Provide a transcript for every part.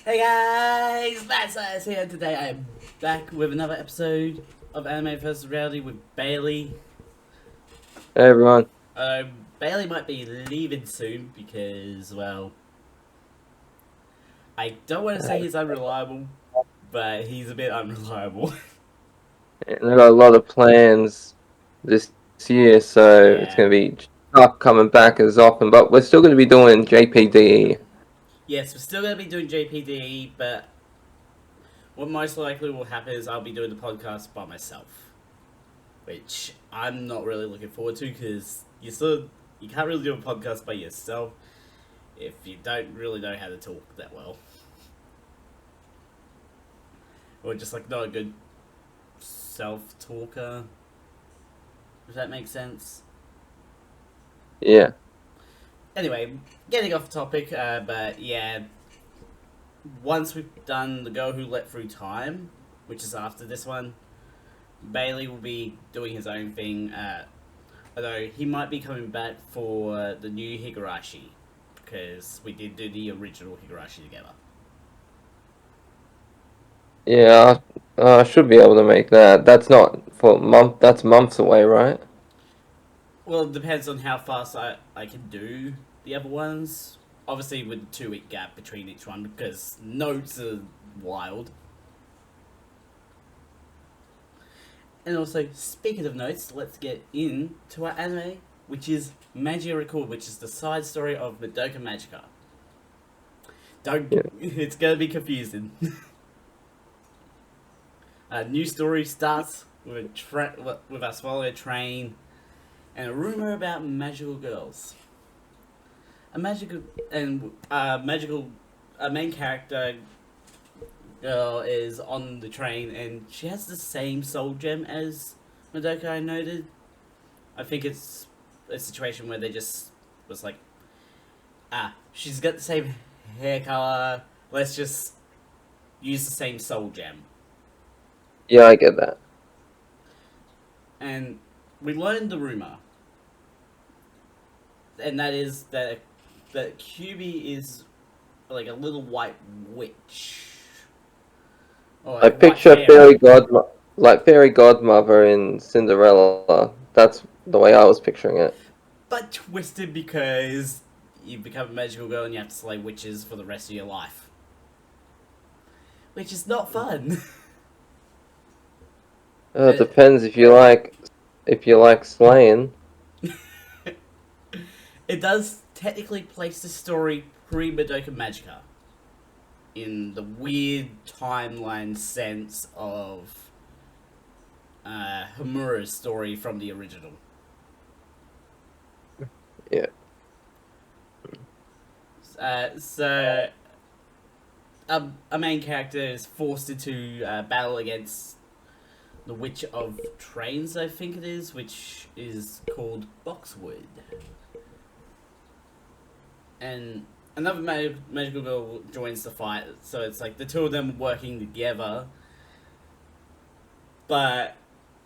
Hey guys, Matt Sayers here. Today I am back with another episode of Anime vs. Reality with Bailey. Hey everyone. Bailey might be leaving soon because, well, I don't want to say he's unreliable, but he's a bit unreliable. And I got a lot of plans this year, so it's Yeah. going to be tough coming back as often, but we're still going to be doing JPD. Yes, we're still going to be doing JPD, but what most likely will happen is I'll be doing the podcast by myself, which I'm not really looking forward to because you can't really do a podcast by yourself if you don't really know how to talk that well. Or just like not a good self talker. If that makes sense. Yeah. Anyway, getting off topic, but yeah, once we've done the Girl Who Let Through Time, which is after this one, Bailey will be doing his own thing. Although he might be coming back for the new Higurashi, because we did do the original Higurashi together. Yeah, I should be able to make that. That's not for month. That's months away, right? Well, it depends on how fast I can do the other ones. Obviously, with the 2 week gap between each one, because notes are wild. And also, speaking of notes, let's get into our anime, which is Magia Record, which is the side story of Madoka Magica. Don't, Yeah. it's gonna be confusing. A new story starts with with us following a train and a rumor about magical girls. A magical and magical a main character girl is on the train and she has the same soul gem as Madoka. I noted. I think it's a situation where they just was like, she's got the same hair color. Let's just use the same soul gem. Yeah, I get that. And we learned the rumor, and that is that QB is like a little white witch, or I like white picture fairy, like fairy godmother in Cinderella. That's the way I was picturing it. but twisted because you become a magical girl and you have to slay witches for the rest of your life, which is not fun. It depends if you like slaying. It does technically place the story pre Madoka Magica in the weird timeline sense of Homura's story from the original. Yeah. So a main character is forced into battle against the Witch of Trains, I think it is, which is called Boxwood. And another magical girl joins the fight, so it's like the two of them working together. But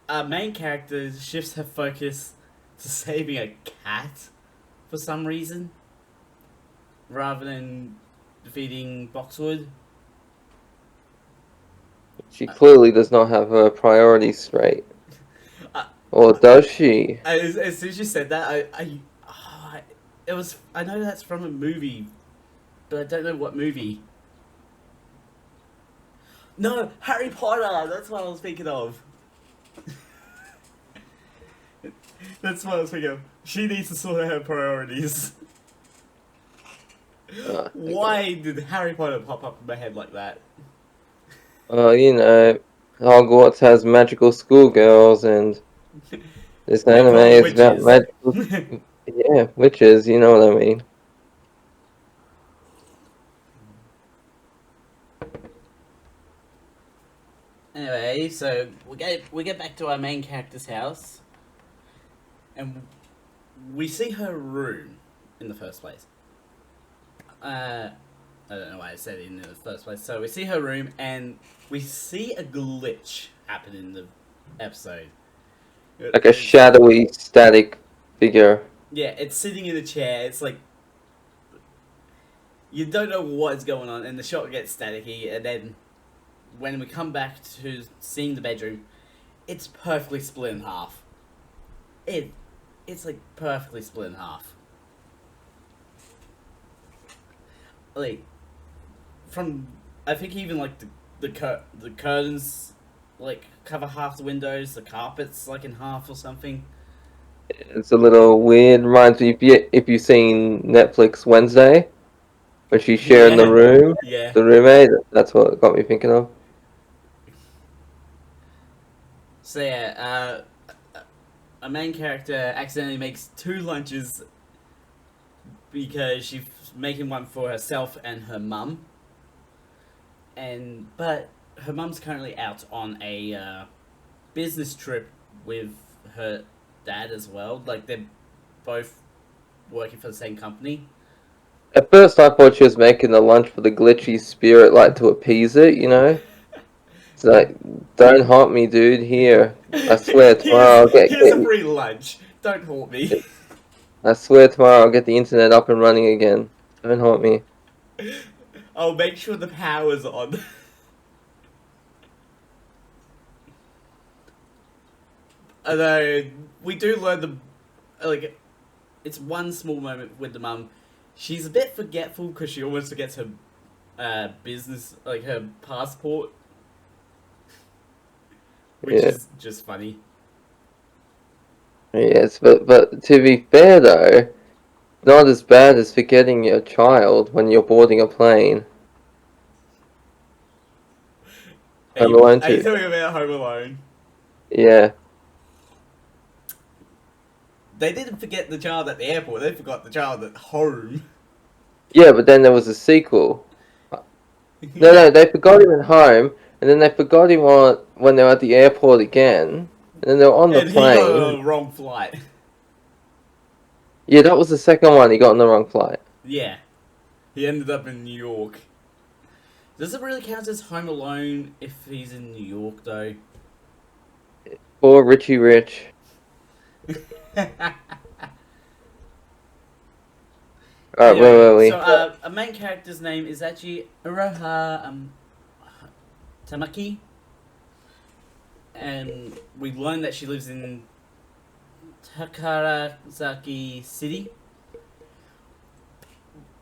our main character shifts her focus to saving a cat for some reason, rather than defeating Boxwood. She clearly does not have her priorities straight. Uh, Or does she? as soon as you said that, it was. I know that's from a movie, but I don't know what movie. No, Harry Potter. That's what I was thinking of. That's what I was thinking of. She needs to sort out her priorities. Okay. Why did Harry Potter pop up in my head like that? You know, Hogwarts has magical schoolgirls, and this They anime call them is about witches. magical, yeah, witches, you know what I mean. Anyway, so we get back to our main character's house, and we see her room in the first place. I don't know why I said it in the first place. So we see her room, and we see a glitch happen in the episode. Like a It's shadowy, static figure. yeah, it's sitting in a chair. It's like you don't know what's going on, and the shot gets staticky, and then when we come back to seeing the bedroom, it's perfectly split in half. It's like perfectly split in half. Like from I think even like the curtains like cover half the windows, the carpet's like in half or something. It's a little weird. Reminds me if you've seen Netflix Wednesday, when she's sharing the Yeah, room, yeah. the roommate. That's what it got me thinking of. So yeah, a main character accidentally makes two lunches because she's making one for herself and her mum. But her mum's currently out on a business trip with her dad as well. Like they're both working for the same company. At first, I thought she was making the lunch for the glitchy spirit, like to appease it. It's like, don't haunt me, dude. Here, I swear tomorrow I'll Here's a free lunch. Don't haunt me. I swear tomorrow I'll get the internet up and running again. Don't haunt me. I'll make sure the power's on. Although we do learn like it's one small moment with the mum. She's a bit forgetful because she almost forgets her business, like her passport, which Yeah. is just funny. Yes, but to be fair though, not as bad as forgetting your child when you're boarding a plane. Home Alone Are you 2. talking about Home Alone? Yeah. They didn't forget the child at the airport. They forgot the child at home. Yeah, but then there was a sequel. No, they forgot him at home, and then they forgot him when they were at the airport again, and then they were on the And he got plane. on the wrong flight. Yeah, that was the second one. He got on the wrong flight. Yeah, he ended up in New York. Does it really count as Home Alone if he's in New York though? Poor Richie Rich. Alright, where were we? So a main character's name is actually Uraha Tamaki, and we learn that she lives in Takarazaki City.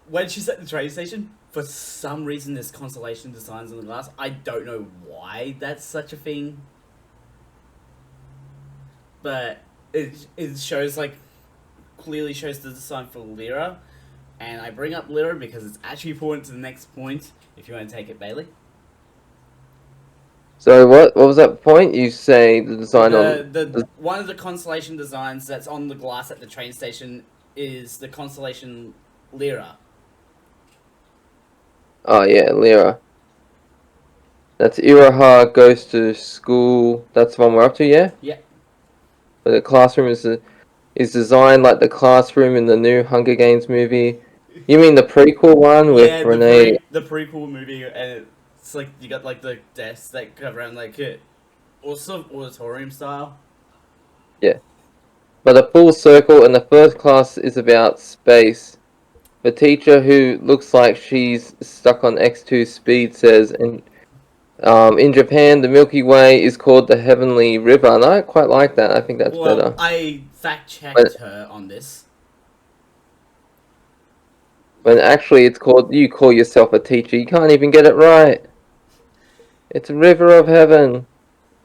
When she's at the train station, for some reason there's constellation designs on the glass. I don't know why that's such a thing, but it shows like clearly shows the design for Lyra. And I bring up Lyra because it's actually important to the next point, if you want to take it, Bailey. So what was that point? You say the design on... The one of the constellation designs that's on the glass at the train station is the constellation Lyra. Oh yeah, Lyra. That's Iraha goes to school. That's the one we're up to, yeah? Yeah. But the classroom is designed like the classroom in the new Hunger Games movie. You mean the prequel one with Yeah, Renee? the prequel movie, and it's like you got like the desks that go around like it, also auditorium style. Yeah. But a full circle, and the first class is about space. The teacher, who looks like she's stuck on X2 speed, says, in Japan, the Milky Way is called the Heavenly River, and I quite like that. I think that's Well, better. I fact checked her on this. When actually it's called, you call yourself a teacher, you can't even get it right. It's a river of heaven.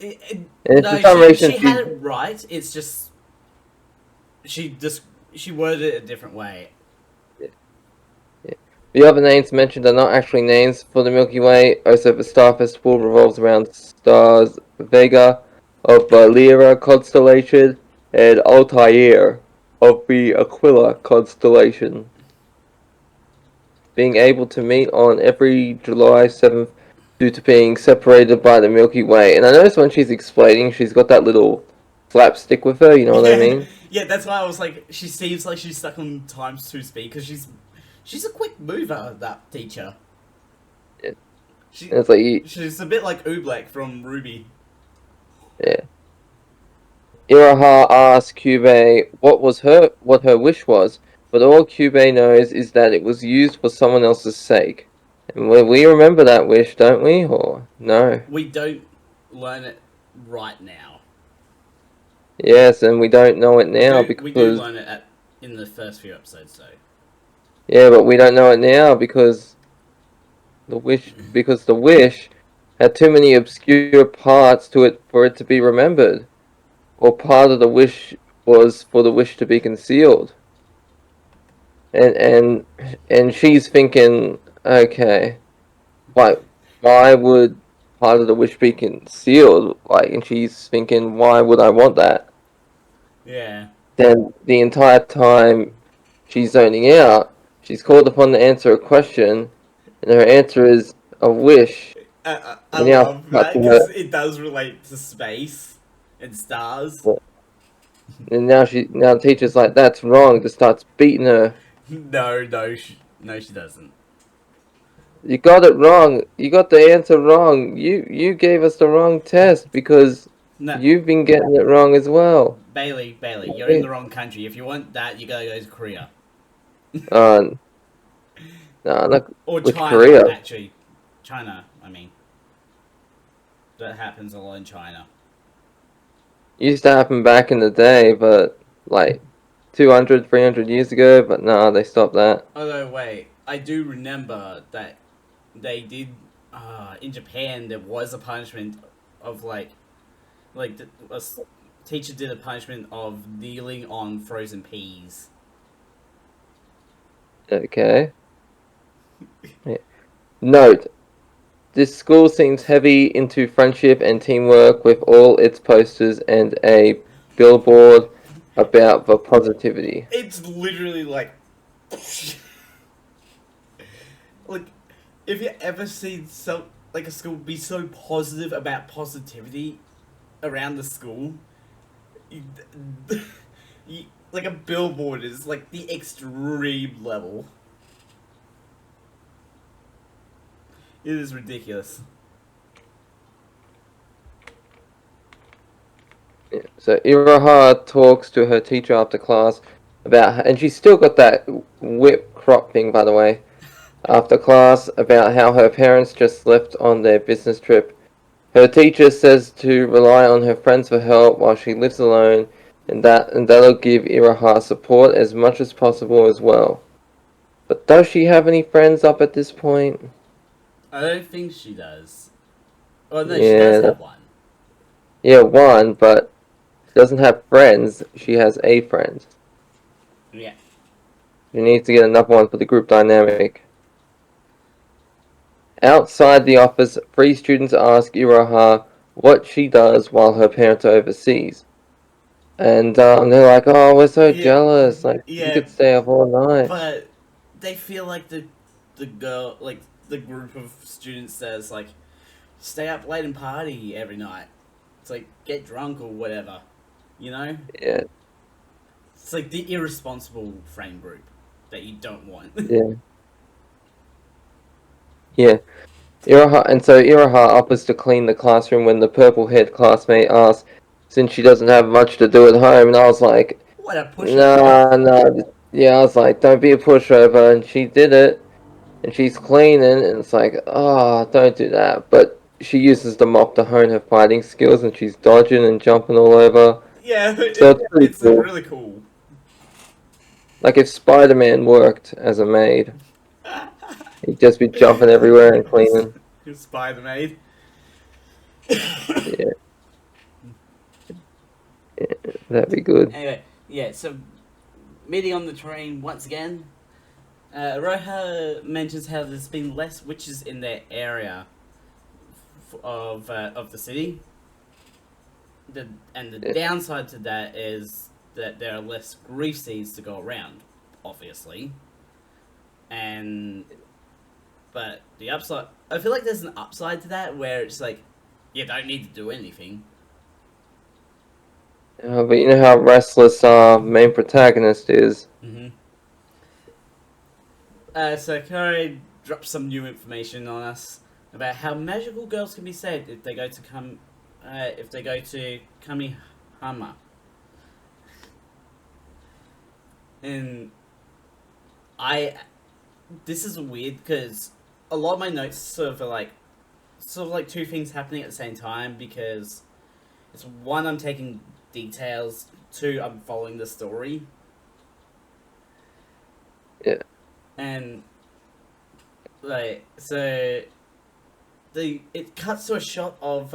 And for No, some reason she had it right. It's just she just she worded it a different way. The other names mentioned are not actually names for the Milky Way. Also, the star festival revolves around stars Vega of the Lyra constellation and Altair of the Aquila constellation. Being able to meet on every July 7th due to being separated by the Milky Way. And I noticed when she's explaining, she's got that little slapstick with her, you know what I Yeah, mean? yeah. That's why I was like, she seems like she's stuck on times 2 speed because she's a quick mover. That teacher. Yeah. And it's like, She's a bit like Oobleck from Ruby. yeah. Iraha asked Cube what her wish was. but all Kyubey knows is that it was used for someone else's sake. And we remember that wish, don't we? Or no? We don't learn it right now. Yes, and we don't know it We now do we do because learn it in the first few episodes though. yeah, but we don't know it now because the wish had too many obscure parts to it for it to be remembered. Or part of the wish was for the wish to be concealed. And she's thinking, okay, why would part of the wish be concealed? Like, and she's thinking, why would I want that? Yeah. Then the entire time she's zoning out, she's called upon to answer a question, and her answer is a wish. I And now love cut that to her, because it does relate to space and stars. and now the teacher's like, that's wrong. Just starts beating her. No, she doesn't. You got it wrong. You got the answer wrong. You gave us the wrong test because No, you've been getting it wrong as well. Bailey, you're in the wrong country. If you want that, you gotta go to Korea Uh, no, not or with China. Korea. Actually, China. I mean, that happens a lot in China. Used to happen back in the day, but like 200, 300 years ago. But nah, they stopped that. Although, wait, I do remember that they did. In Japan, there was a punishment of teacher did a punishment of kneeling on frozen peas. Okay. Yeah. Note: this school seems heavy into friendship and teamwork with all its posters and a billboard about the positivity. It's literally like, like, if you ever seen a school be so positive about positivity around the school, you, you, like a billboard is like the extreme level. It is ridiculous. Yeah. So Iroha talks to her teacher after class and she's still got that whip crop thing, by the way. After class, about how her parents just left on their business trip. Her teacher says to rely on her friends for help while she lives alone, and that'll give Iroha support as much as possible as well. But does she have any friends up at this point? I don't think she does. Oh no, she does Yeah, have one. yeah, one, but she doesn't have friends. She has a friend. Yeah. She needs to get another one for the group dynamic. Outside the office, three students ask Iroha what she does while her parents are overseas. And they're like, oh, we're so Yeah. jealous. Like, you Yeah, could stay up all night. but they feel like the girl like the group of students says like stay up late and party every night. It's like get drunk or whatever, you know. Yeah, It's like the irresponsible friend group that you don't want. yeah, yeah. And so Iroha offers to clean the classroom when the purple-haired classmate asks, since she doesn't have much to do at home. And I was like, What a pushover! nah, nah. Yeah, I was like, don't be a pushover. And she did it. And she's cleaning, and it's like, oh, don't do that. But she uses the mop to hone her fighting skills, and she's dodging and jumping all over. Yeah, So it's pretty it's cool. really cool. Like if Spider-Man worked as a maid, he'd just be jumping everywhere and cleaning. Spider Maid. Yeah, yeah, that'd be good. Anyway, yeah. So meeting on the train once again. Roha mentions how there's been less witches in their area of the city. The Yeah. downside to that is that there are less grief seeds to go around, obviously. And but the upside, I feel like there's an upside to that where it's like you don't need to do anything. But you know how restless our main protagonist is. Mm-hmm. So Kari drops some new information on us about how magical girls can be saved if they go to Kamihama. And This is weird because a lot of my notes sort of like two things happening at the same time because it's one, I'm taking details, two, I'm following the story. Yeah. And so it cuts to a shot of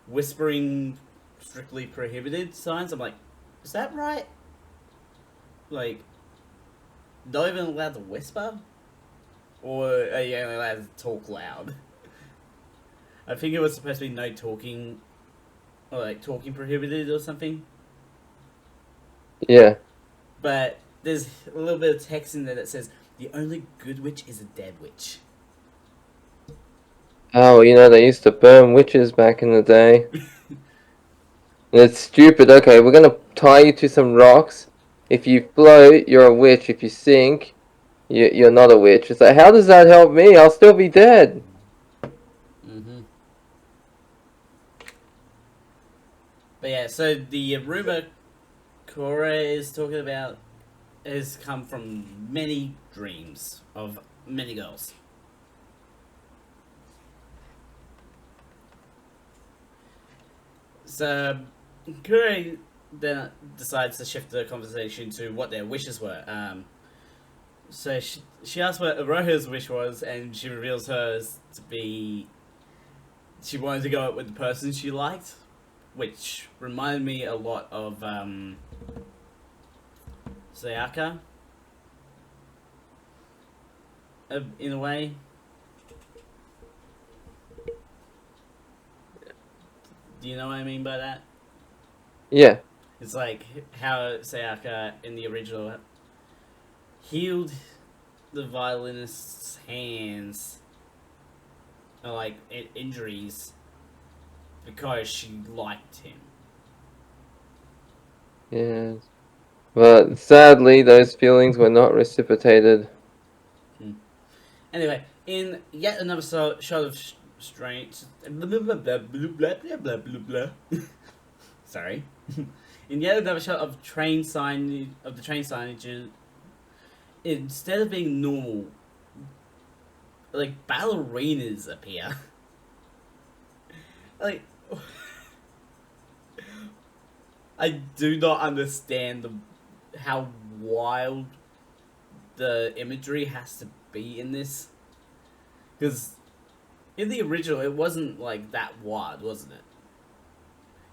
whispering strictly prohibited signs. I'm like, is that right? Like, not even allowed to whisper? Or are you only allowed to talk loud? I think it was supposed to be no talking, or like talking prohibited or something. Yeah. But there's a little bit of text in there that says, the only good witch is a dead witch. Oh, they used to burn witches back in the day. And it's stupid. Okay, we're gonna tie you to some rocks. If you float, you're a witch. If you sink, you're not a witch. It's like, how does that help me? I'll still be dead. Mm-hmm. But yeah, so the rumor Cora is talking about has come from many dreams of many girls. So Kure then decides to shift the conversation to what their wishes were. So she asks what Aroha's wish was, and she reveals hers to be she wanted to go out with the person she liked, which reminded me a lot of Sayaka, in a way. Do you know what I mean by that? Yeah. It's like how Sayaka in the original healed the violinist's hands, or like injuries, because she liked him. Yes. But sadly, those feelings were not reciprocated. Anyway, in yet another shot of strange, blah blah blah blah blah blah blah blah. Sorry. In yet another shot of the train signage, instead of being normal, like ballerinas appear. Like, I do not understand how wild the imagery has to be in this, because in the original it wasn't like that wild, wasn't it?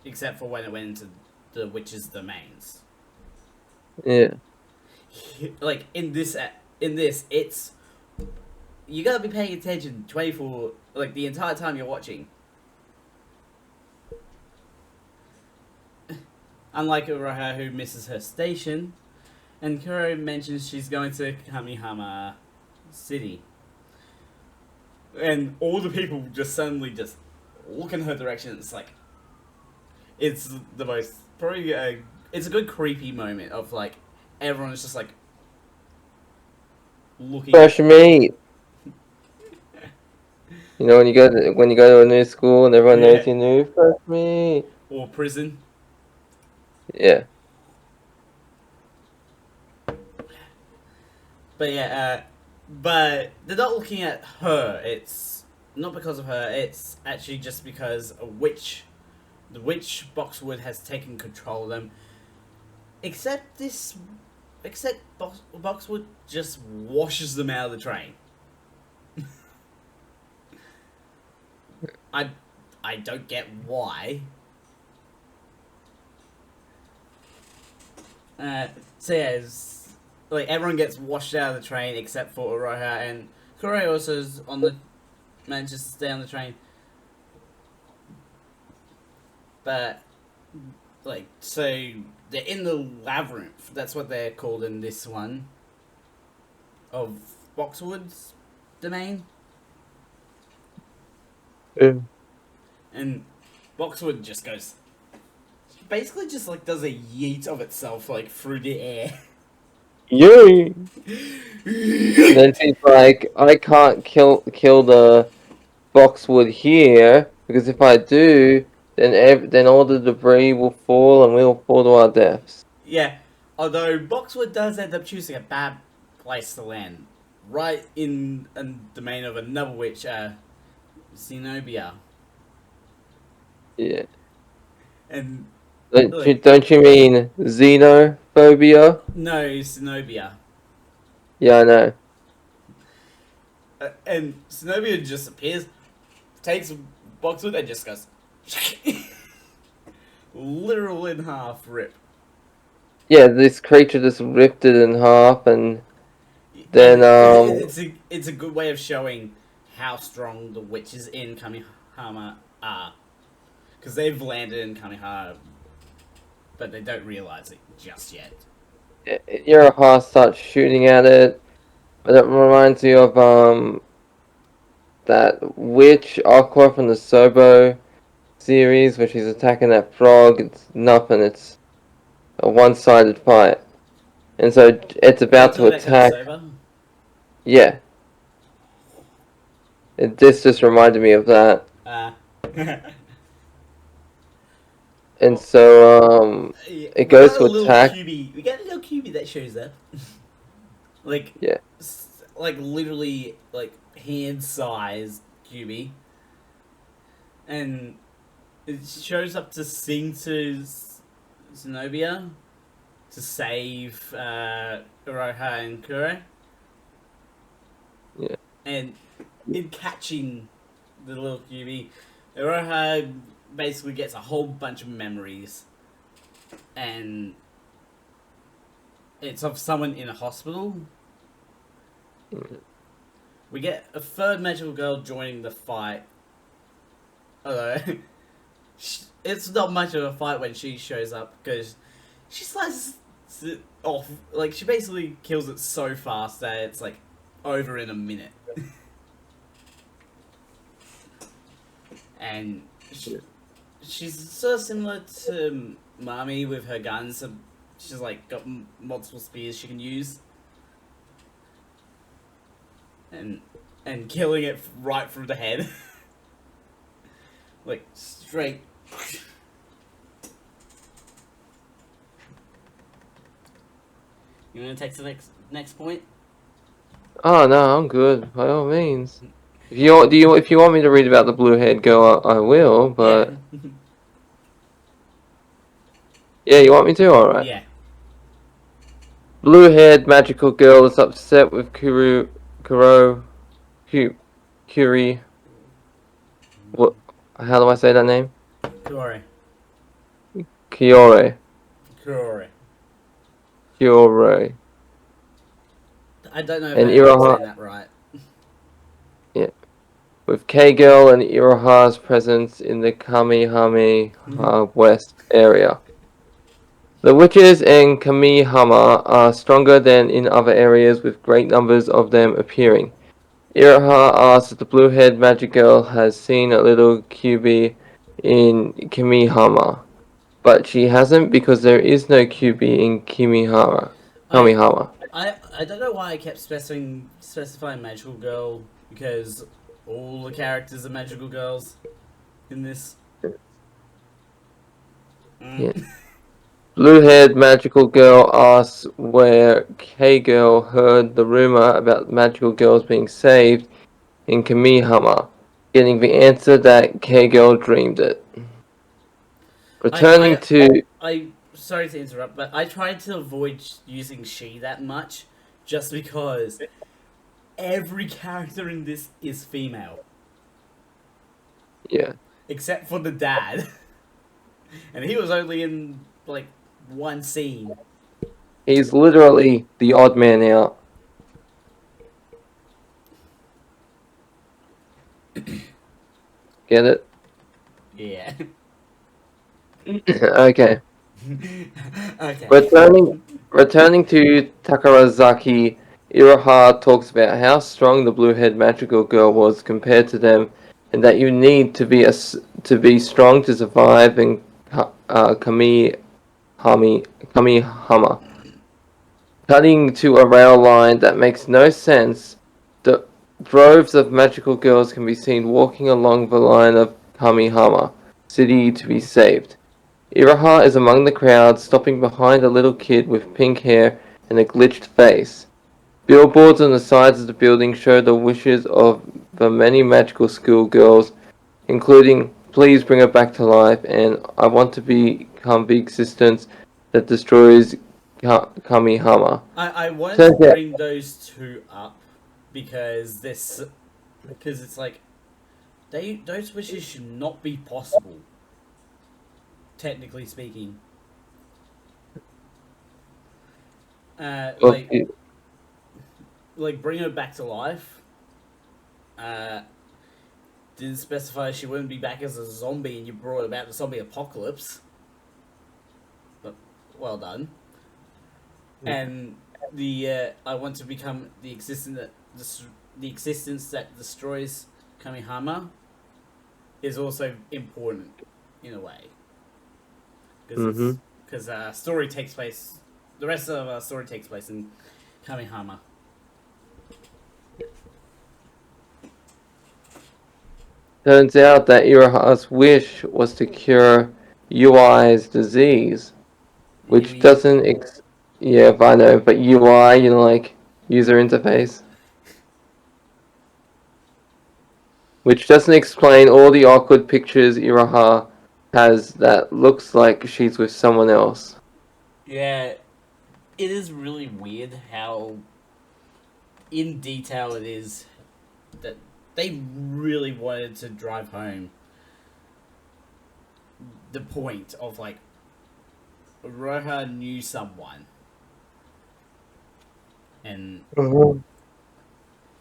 Except for when it went into the witches' domains. Yeah. Like in this, it's you gotta be paying attention 24, like the entire time you're watching. Unlike Uraha, who misses her station, and Kuro mentions she's going to Kamihama City, and all the people just suddenly just look in her direction. It's like it's the most probably it's a good creepy moment of like everyone is just like looking. Fresh meat. When you go to a new school and everyone knows you new fresh meat. Or prison. Yeah. But yeah, but they're not looking at her. It's not because of her. It's actually just because the witch Boxwood has taken control of them. Except Boxwood just washes them out of the train. I don't get why. So yeah, like everyone gets washed out of the train except for Oroha, and Kure also is manages to stay on the train. But like, so they're in the labyrinth. That's what they're called in this one of Boxwood's domain. Yeah. And Boxwood just goes, basically just like does a yeet of itself like through the air. Yay! Then she's like, I can't kill the boxwood here because if I do, then all the debris will fall and we'll fall to our deaths. Yeah, although Boxwood does end up choosing a bad place to land, right in a domain of another witch, Zenobia, Yeah. and Don't you, look, don't you mean xenophobia? no, Zenobia, Yeah, I know. and Zenobia just appears, takes a box with, and just goes, literal in half, rip. Yeah, this creature just ripped it in half, and And then it's a good way of showing how strong the witches in Kamihama are, because they've landed in Kamihama, but they don't realize it just yet. Iroha starts shooting at it. But it reminds me of that witch Aqua from the Sobo series, where she's attacking that frog. It's nothing. It's a one-sided fight, and so it's Are you about to talking about attack. Konosuba? Yeah, this just reminded me of that. Uh, And well, so yeah, it goes to attack. We got a little QB that shows up. like, Yeah, like literally, like hand-sized QB. And it shows up to sing to Zenobia to save Uroha and Kure. yeah, And in catching the little QB, Uroha basically gets a whole bunch of memories. And it's of someone in a hospital. We get a third magical girl joining the fight. Although, it's not much of a fight when she shows up because she slices it off. Like, she basically kills it so fast that it's like over in a minute. And she's sort of similar to Mami with her guns. So she's like got multiple spears she can use. And killing it right through the head. Like, straight. You want to take the next point? Oh no, I'm good. By all means. If you want me to read about the blue-haired girl, I will. Yeah. But yeah, you want me to? All right. Yeah. Blue-haired magical girl is upset with Kuri. What? How do I say that name? Kure. Kiore. Kure. Kiore. I don't know if And I'm Iroha. saying that right. Yeah. With K-Girl and Iroha's presence in the Kamihame West area. The witches in Kamihama are stronger than in other areas, with great numbers of them appearing. Iroha asks if the blue-haired magic girl has seen a little QB in Kamihama, but she hasn't because there is no QB in I Kamihama. I don't know why I kept specifying magical girl, because all the characters are magical girls in this. Yeah. Blue-haired magical girl asks where K-Girl heard the rumor about magical girls being saved in Kamihama, getting the answer that K-Girl dreamed it. Returning I to... I sorry to interrupt, but I tried to avoid using she that much, just because every character in this is female, Yeah. except for the dad, and he was only in like one scene. He's literally the odd man out. Get it? Yeah. Okay. Okay. Returning to Takarazaki, Iroha talks about how strong the blue-haired magical girl was compared to them, and that you need to be strong to survive in Kamihama. Cutting to a rail line that makes no sense, the droves of magical girls can be seen walking along the line of Kamihama City to be saved. Iroha is among the crowd, stopping behind a little kid with pink hair and a glitched face. Billboards on the sides of the building show the wishes of the many magical schoolgirls, including "Please bring her back to life" and "I want to become the existence that destroys Kamihama." I wanted to Turns out, bring those two up because it's like those wishes should not be possible, technically speaking. Uh, well, like bring her back to life. Uh, didn't specify she wouldn't be back as a zombie, and you brought about the zombie apocalypse. But well done. And the I want to become the existence that destroys Kamihama is also important in a way mm-hmm. because story takes place. The rest of our story takes place in Kamihama. Turns out that Iraha's wish was to cure UI's disease, which Yui, doesn't yeah, I know, but UI, like user interface, which doesn't explain all the awkward pictures Iraha has that looks like she's with someone else. yeah, it is really weird how in detail it is that they really wanted to drive home the point of like Roha knew someone and Mm-hmm.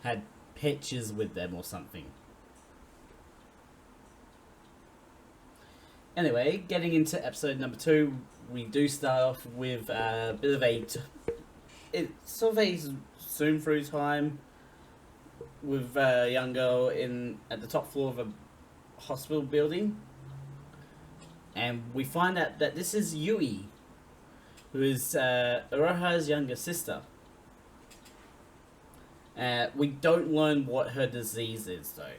had pictures with them or something. Anyway, getting into episode number 2, we do start off with a bit of it's sort of a zoom through time with a young girl in at the top floor of a hospital building, and we find out that this is Yui, who is Aroha's younger sister. We don't learn what her disease is, though.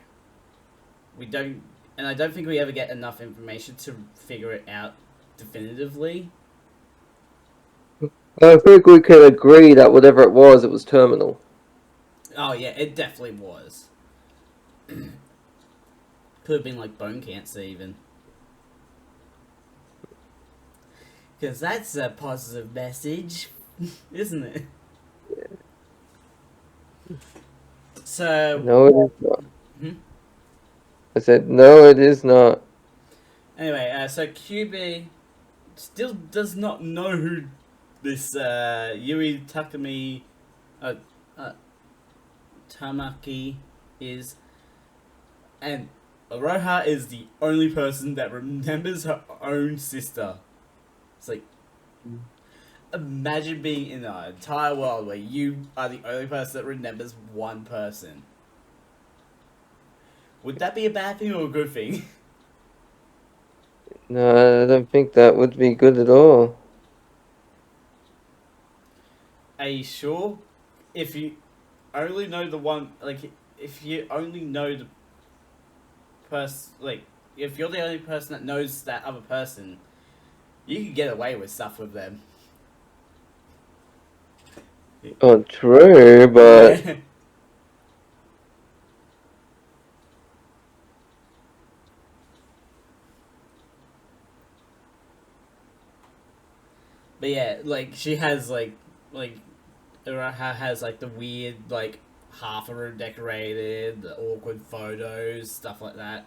We don't, and I don't think we ever get enough information to figure it out definitively. I think we can agree that whatever it was terminal. Oh yeah, it definitely was. Could have been like bone cancer, even. Because that's a positive message, isn't it? So, No, it is not. hmm? I said, no, it is not. Anyway, so QB still does not know who this Yui uh, uh, Tamaki is, and Aroha is the only person that remembers her own sister. It's like, imagine being in an entire world where you are the only person that remembers one person. Would that be a bad thing or a good thing? No, I don't think that would be good at all. Are you sure? If you only know the one, like, if you only know the person, like, if you're the only person that knows that other person, you can get away with stuff with them. Oh, true, but Yeah. But yeah, like, she has, like, Uraha has, like, the weird, like, half a room decorated, the awkward photos, stuff like that.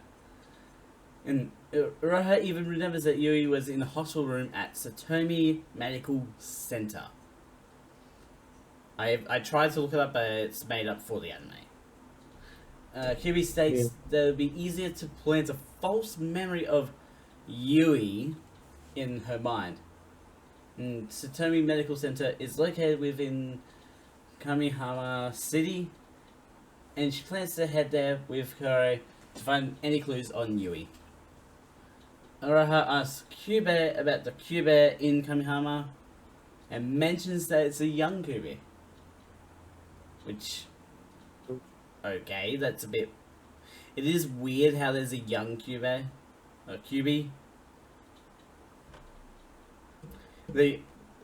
And Uraha even remembers that Yui was in the hospital room at Satomi Medical Center. I tried to look it up, but it's made up for the anime. Kirby states that it would be easier to plant a false memory of Yui in her mind. And Satomi Medical Center is located within Kamihama City, and she plans to head there with Kore to find any clues on Yui. Araha asks Kyube about the Kyube in Kamihama and mentions that it's a young Kyube. Which, okay, that's a bit... It is weird how there's a young Kyube, or Kyube.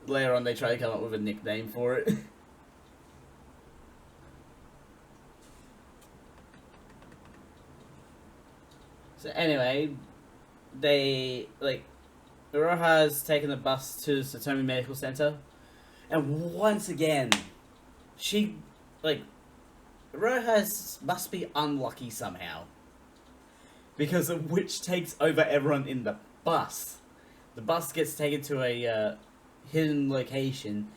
Later on they try to come up with a nickname for it. So anyway, they like Iroha's taken the bus to Satomi Medical Center, and once again, she like Iroha must be unlucky somehow because a witch takes over everyone in the bus. The bus gets taken to a hidden location,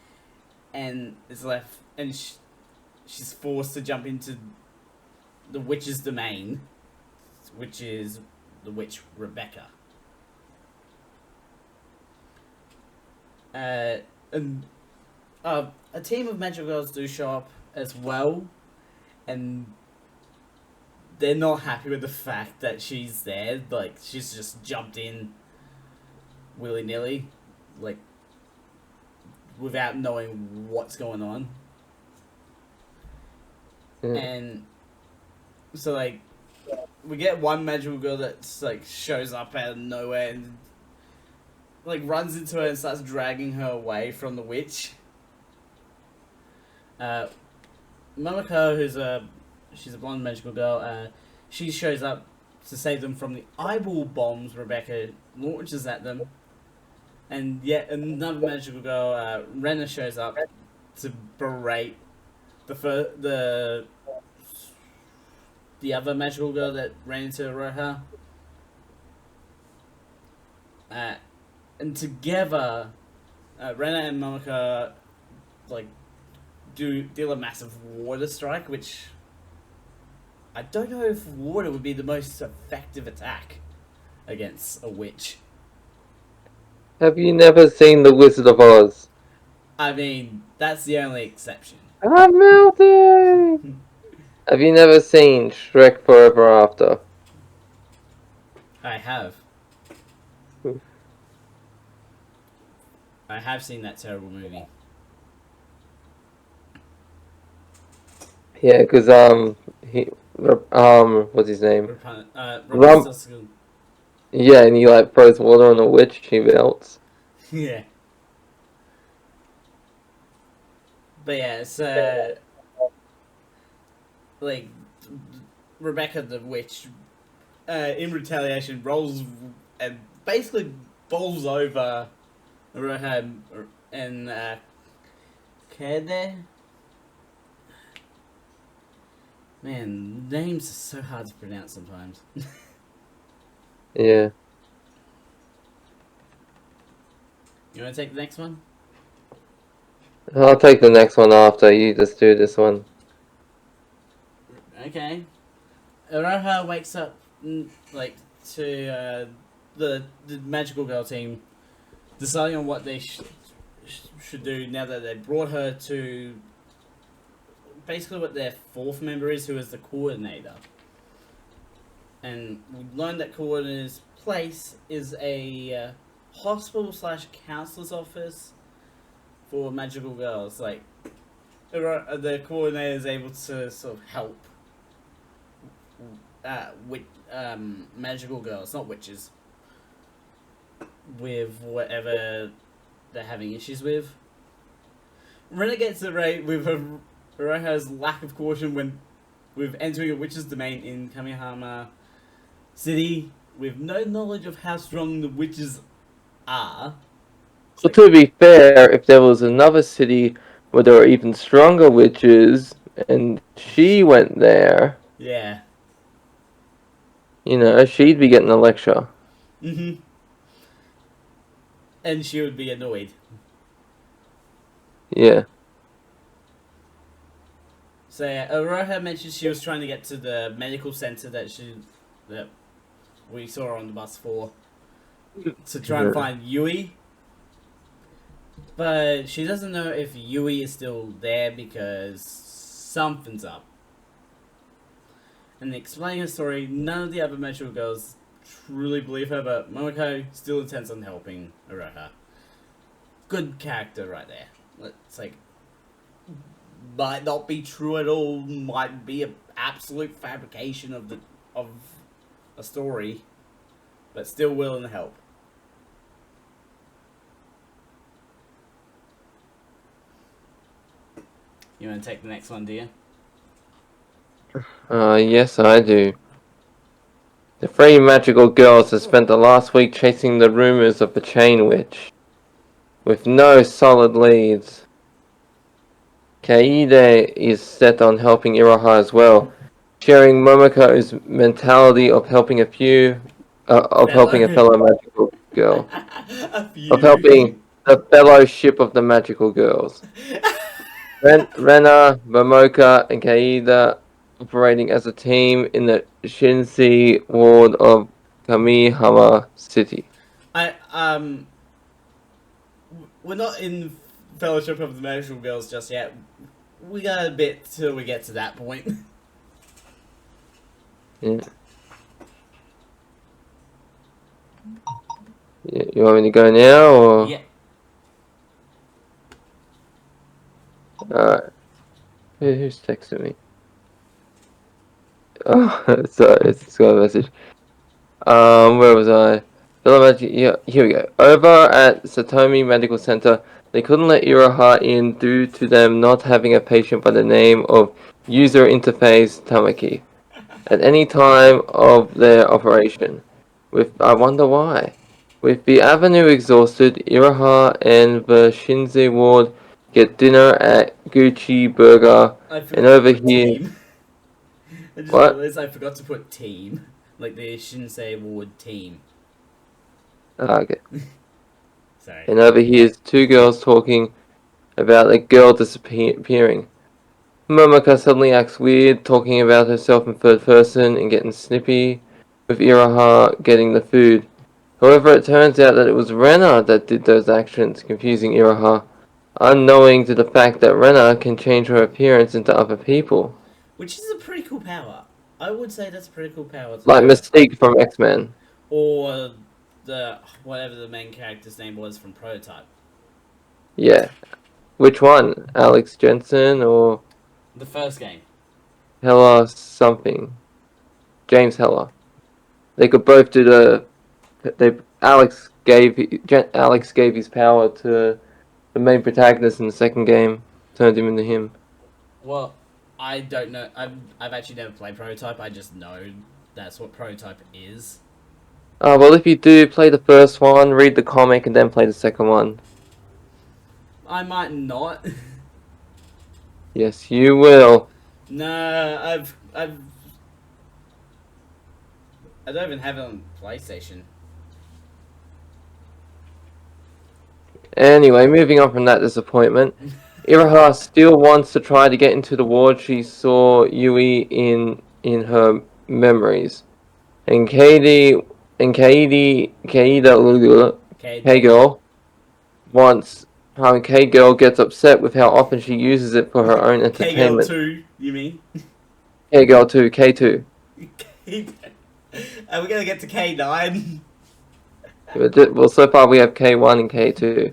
and is left, and she's forced to jump into the witch's domain, which is the witch Rebecca. And a team of magical girls do show up as well, and they're not happy with the fact that she's there. Like, she's just jumped in willy nilly, like, without knowing what's going on. And so, like, we get one magical girl that's like shows up out of nowhere and like runs into her and starts dragging her away from the witch. Momoko, she's a blonde magical girl. She shows up to save them from the eyeball bombs Rebecca launches at them, and yet another magical girl, Rena, shows up to berate the other magical girl that ran into Roha. And together, Rena and Momoko like deal a massive water strike, which I don't know if water would be the most effective attack against a witch. Have you never seen The Wizard of Oz? I mean, that's the only exception. I'm melting! Have you never seen Shrek Forever After? I have. I have seen that terrible movie. Yeah, because what's his name? Yeah, and he like throws water on the witch, she melts. Yeah. But yeah, so like Rebecca the witch, in retaliation, rolls and basically bowls over Rohan and Kede. Man, names are so hard to pronounce sometimes. Yeah. You want to take the next one? I'll take the next one after you just do this one. Okay. Aroha wakes up like to the magical girl team deciding on what they should do now that they brought her to basically what their fourth member is, who is the coordinator. And we learned that coordinator's place is a hospital / counselor's office for magical girls. Like, the coordinator is able to sort of help with magical girls, not witches, with whatever they're having issues with. Renegade's array with Roha's lack of caution with entering a witch's domain in Kamihama City with no knowledge of how strong the witches are. So to be fair, if there was another city where there were even stronger witches, and she went there, Yeah. you know, she'd be getting a lecture. Mm-hmm. And she would be annoyed. Yeah. So yeah, Aroha mentioned she was trying to get to the medical center that we saw her on the bus for, to try and find Yui. But she doesn't know if Yui is still there because something's up. And explaining her story, none of the other magical girls truly believe her, but Momoko still intends on helping Aroha. Good character right there. It's like, might not be true at all, might be an absolute fabrication of a story, but still willing to help. You want to take the next one, do you? Yes, I do. The three magical girls have spent the last week chasing the rumors of the Chain Witch, with no solid leads. Kaede is set on helping Iroha as well, sharing Momoko's mentality of helping a fellow magical girl, A of few. helping the fellowship of the magical girls. Rena, Momoka, and Kaede operating as a team in the Shinsei ward of Kamihama City. We're not in Fellowship of the Magical Girls just yet. We got a bit till we get to that point. Yeah. You want me to go now, or? Yeah. Alright. Who's texting me? Oh, sorry, it's got a message. Where was I? Yeah, here we go. Over at Satomi Medical Center, they couldn't let Iroha in due to them not having a patient by the name of User Interface Tamaki at any time of their operation. I wonder why. With the avenue exhausted, Iroha and the Shinze ward get dinner at Gucci Burger, I forgot and to over put here, team. I just what? realized I forgot to put team. Like the Shinsei Ward team. Okay. Sorry. And over here is two girls talking about a girl disappearing. Momoka suddenly acts weird, talking about herself in third person and getting snippy, with Iroha getting the food. However, it turns out that it was Rena that did those actions, confusing Iroha, unknowing to the fact that Rena can change her appearance into other people. Which is a pretty cool power. I would say that's a pretty cool power to Like have. Mystique from X-Men. Or the whatever the main character's name was from Prototype. Yeah. Which one? Alex Jensen or The first game. Hella something? James Hella. They could both do Alex gave his power to the main protagonist in the second game, turned him into him. Well, I don't know. I've actually never played Prototype. I just know that's what Prototype is. Well, if you do play the first one, read the comic, and then play the second one. I might not. Yes, you will. No, I don't even have it on PlayStation. Anyway, moving on from that disappointment, Iroha still wants to try to get into the ward she saw Yui in her memories. And Okay, girl. K-Girl wants, K-Girl gets upset with how often she uses it for her own K girl entertainment. 2, you mean? K-Girl 2, K2. Are we gonna get to K9? Well, so far we have K1 and K2. I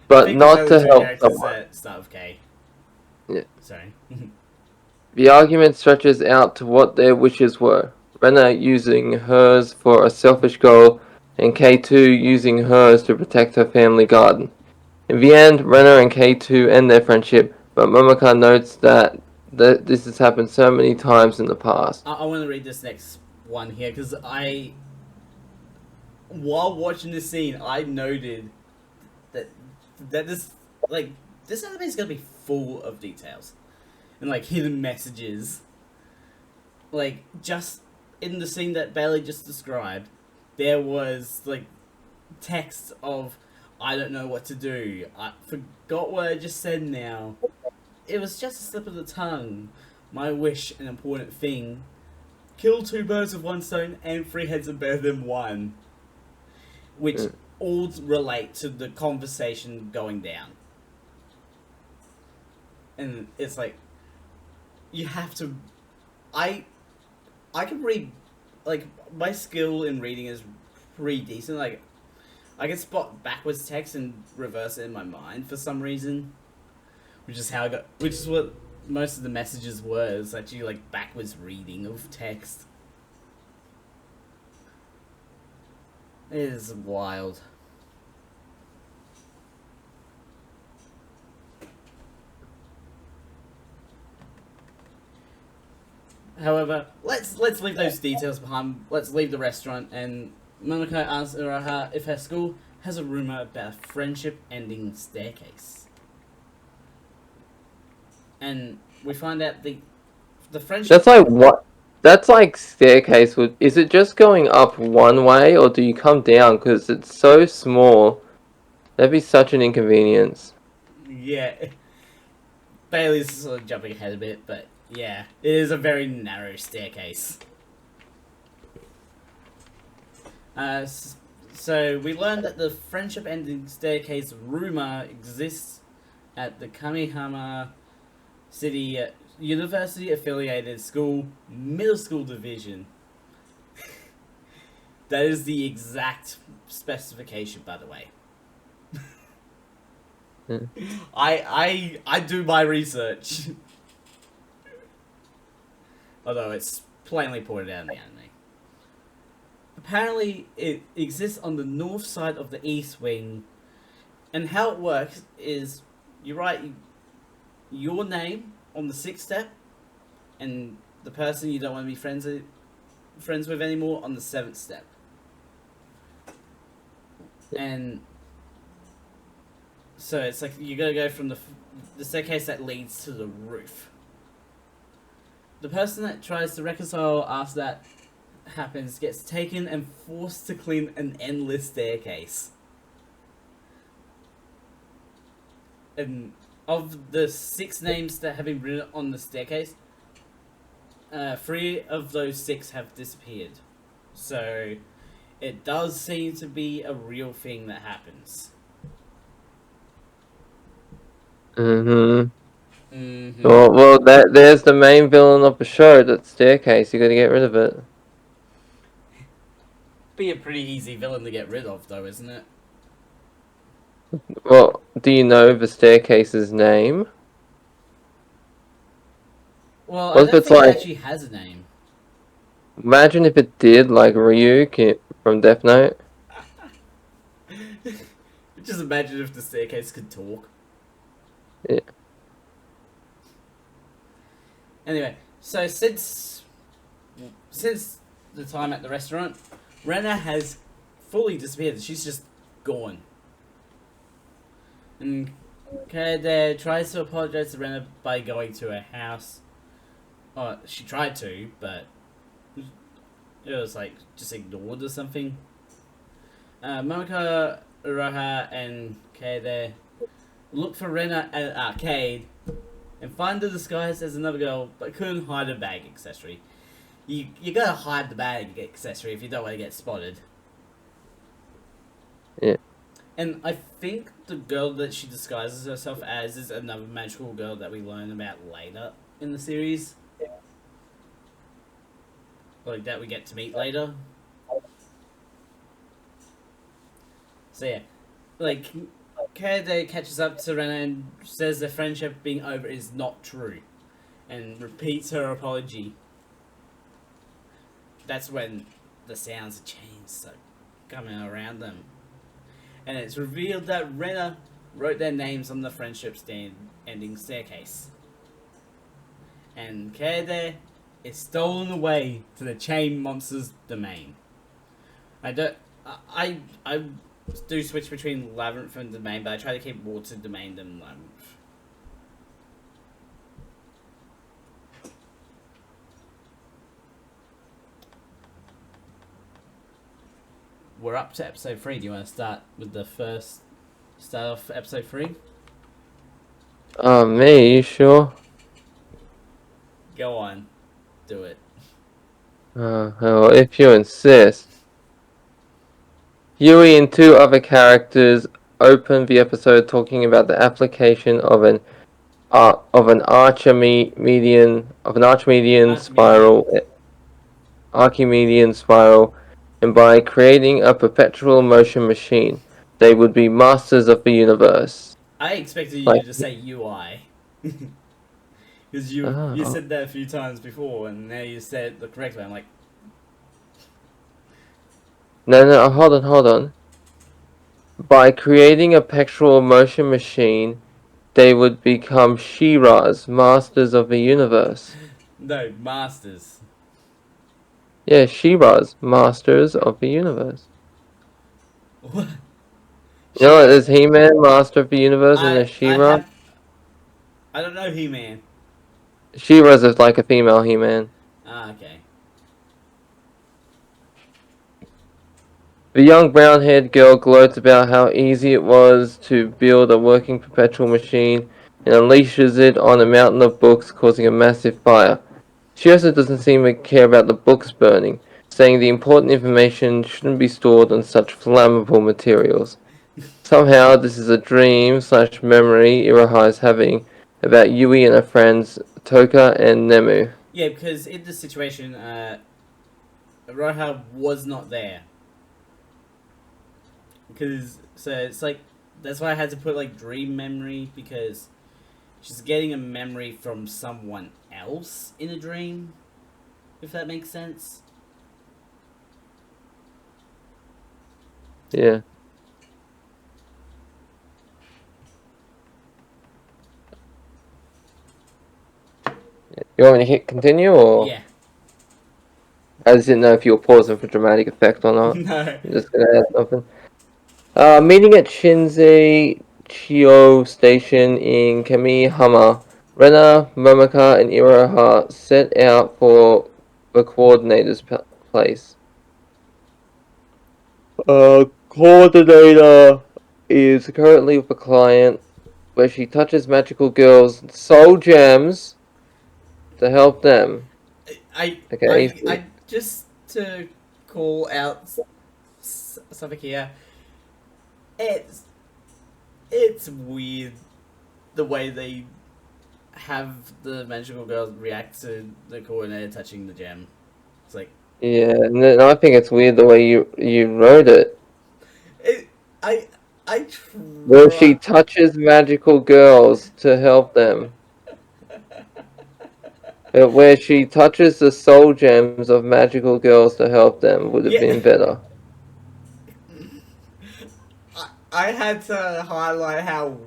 But think there's not only to two help characters someone. that start with K. Yeah. Sorry. The argument stretches out to what their wishes were. Rena using hers for a selfish goal, and K2 using hers to protect her family garden. In the end, Rena and K2 end their friendship, but Momoka notes that this has happened so many times in the past. I want to read this next one here because while watching this scene, I noted that this this anime is gonna be full of details and like hidden messages. Like just in the scene that Bailey just described, there was like text of I don't know what to do. I forgot what I just said now. It was just a slip of the tongue. My wish, an important thing. Kill two birds with one stone, and three heads are better than one. Which all relate to the conversation going down. And it's like, you have to. I can read, like, my skill in reading is pretty decent. Like, I can spot backwards text and reverse it in my mind for some reason. Which is what most of the messages were. It's actually like backwards reading of text. It is wild. However, let's leave those details behind. Let's leave the restaurant, and Monaco asks Uraha if her school has a rumor about a friendship-ending staircase. And we find out the friendship. That's like what? That's like staircase. Is it just going up one way, or do you come down? Because it's so small. That'd be such an inconvenience. Yeah, Bailey's sort of jumping ahead a bit, but yeah, it is a very narrow staircase. So we learned that the friendship-ending staircase rumor exists at the Kamihama City University-affiliated school middle school division. That is the exact specification, by the way. I do my research. Although it's plainly pointed out in the anime. Apparently, it exists on the north side of the east wing, and how it works is you write your name on the 6th step, and the person you don't want to be friends with anymore on the 7th step. And so it's like you gotta go from the staircase that leads to the roof. The person that tries to reconcile after that happens gets taken and forced to clean an endless staircase. And of the 6 names that have been written on the staircase, 3 of those 6 have disappeared. So it does seem to be a real thing that happens. Well, there's the main villain of the show. That staircase. You got to get rid of it. Be a pretty easy villain to get rid of, though, isn't it? Well, do you know the staircase's name? Well, What I if don't it's think it like? actually has a name. Imagine if it did, like Ryuk from Death Note. Just imagine if the staircase could talk. Yeah. Anyway, so since the time at the restaurant, Rena has fully disappeared. She's just gone. And Kaede tries to apologize to Rena by going to her house. Oh, she tried to, but it was like just ignored or something. Momoko, Uraha, and Kaede look for Rena at an arcade and find her disguised as another girl, but couldn't hide her bag accessory. You gotta hide the bag accessory if you don't want to get spotted. Yeah. And I think the girl that she disguises herself as is another magical girl that we learn about later in the series. Like, that we get to meet later. So yeah, like, Kaede catches up to Rena and says their friendship being over is not true, and repeats her apology. That's when the sounds of chains start coming around them. And it's revealed that Rena wrote their names on the friendship ending staircase. And Kaede is stolen away to the chain monster's domain. I do switch between Labyrinth and Domain, but I try to keep more to Domain than Labyrinth. We're up to episode 3. Do you want to start with start off episode 3? Me, you sure? Go on. Do it. Well, if you insist. Yui and 2 other characters open the episode talking about the application of an Archimedean spiral, and by creating a perpetual motion machine, they would be masters of the universe. I expected you to say UI. Because you said that a few times before, and now you said it the correct way. I'm like... No, hold on. By creating a perpetual motion machine, they would become Shiras, masters of the universe. No, Masters. Yeah, She-Ra's Masters of the Universe. What? You know, She-Ra. there's He-Man, Master of the Universe, and there's I She-Ra. have. I don't know He-Man. She-Ra's is like a female He-Man. Ah, okay. The young brown-haired girl gloats about how easy it was to build a working perpetual machine and unleashes it on a mountain of books, causing a massive fire. She also doesn't seem to care about the books burning, saying the important information shouldn't be stored on such flammable materials. Somehow, this is a dream/memory Iraha is having about Yui and her friends Toka and Nemu. Yeah, because in this situation, Roha was not there. Because so it's like that's why I had to put like dream memory because she's getting a memory from someone else in a dream. If that makes sense. Yeah. You want me to hit continue, or Yeah. I just didn't know if you were pausing for dramatic effect or not. No. I'm just gonna add something. Meeting at Shinsei Chio Station in Kamihama, Rena, Momoko, and Iraha set out for the coordinator's place. Coordinator is currently with a client where she touches magical girls' soul gems to help them. I Okay, I just to call out something here. It's it's weird the way they have the magical girl react to the coordinator touching the gem. It's like yeah, and then I think it's weird the way you wrote it. it. I Where she try. touches magical girls to help them. Where she touches the soul gems of magical girls to help them would have Yeah. been better. I had to highlight how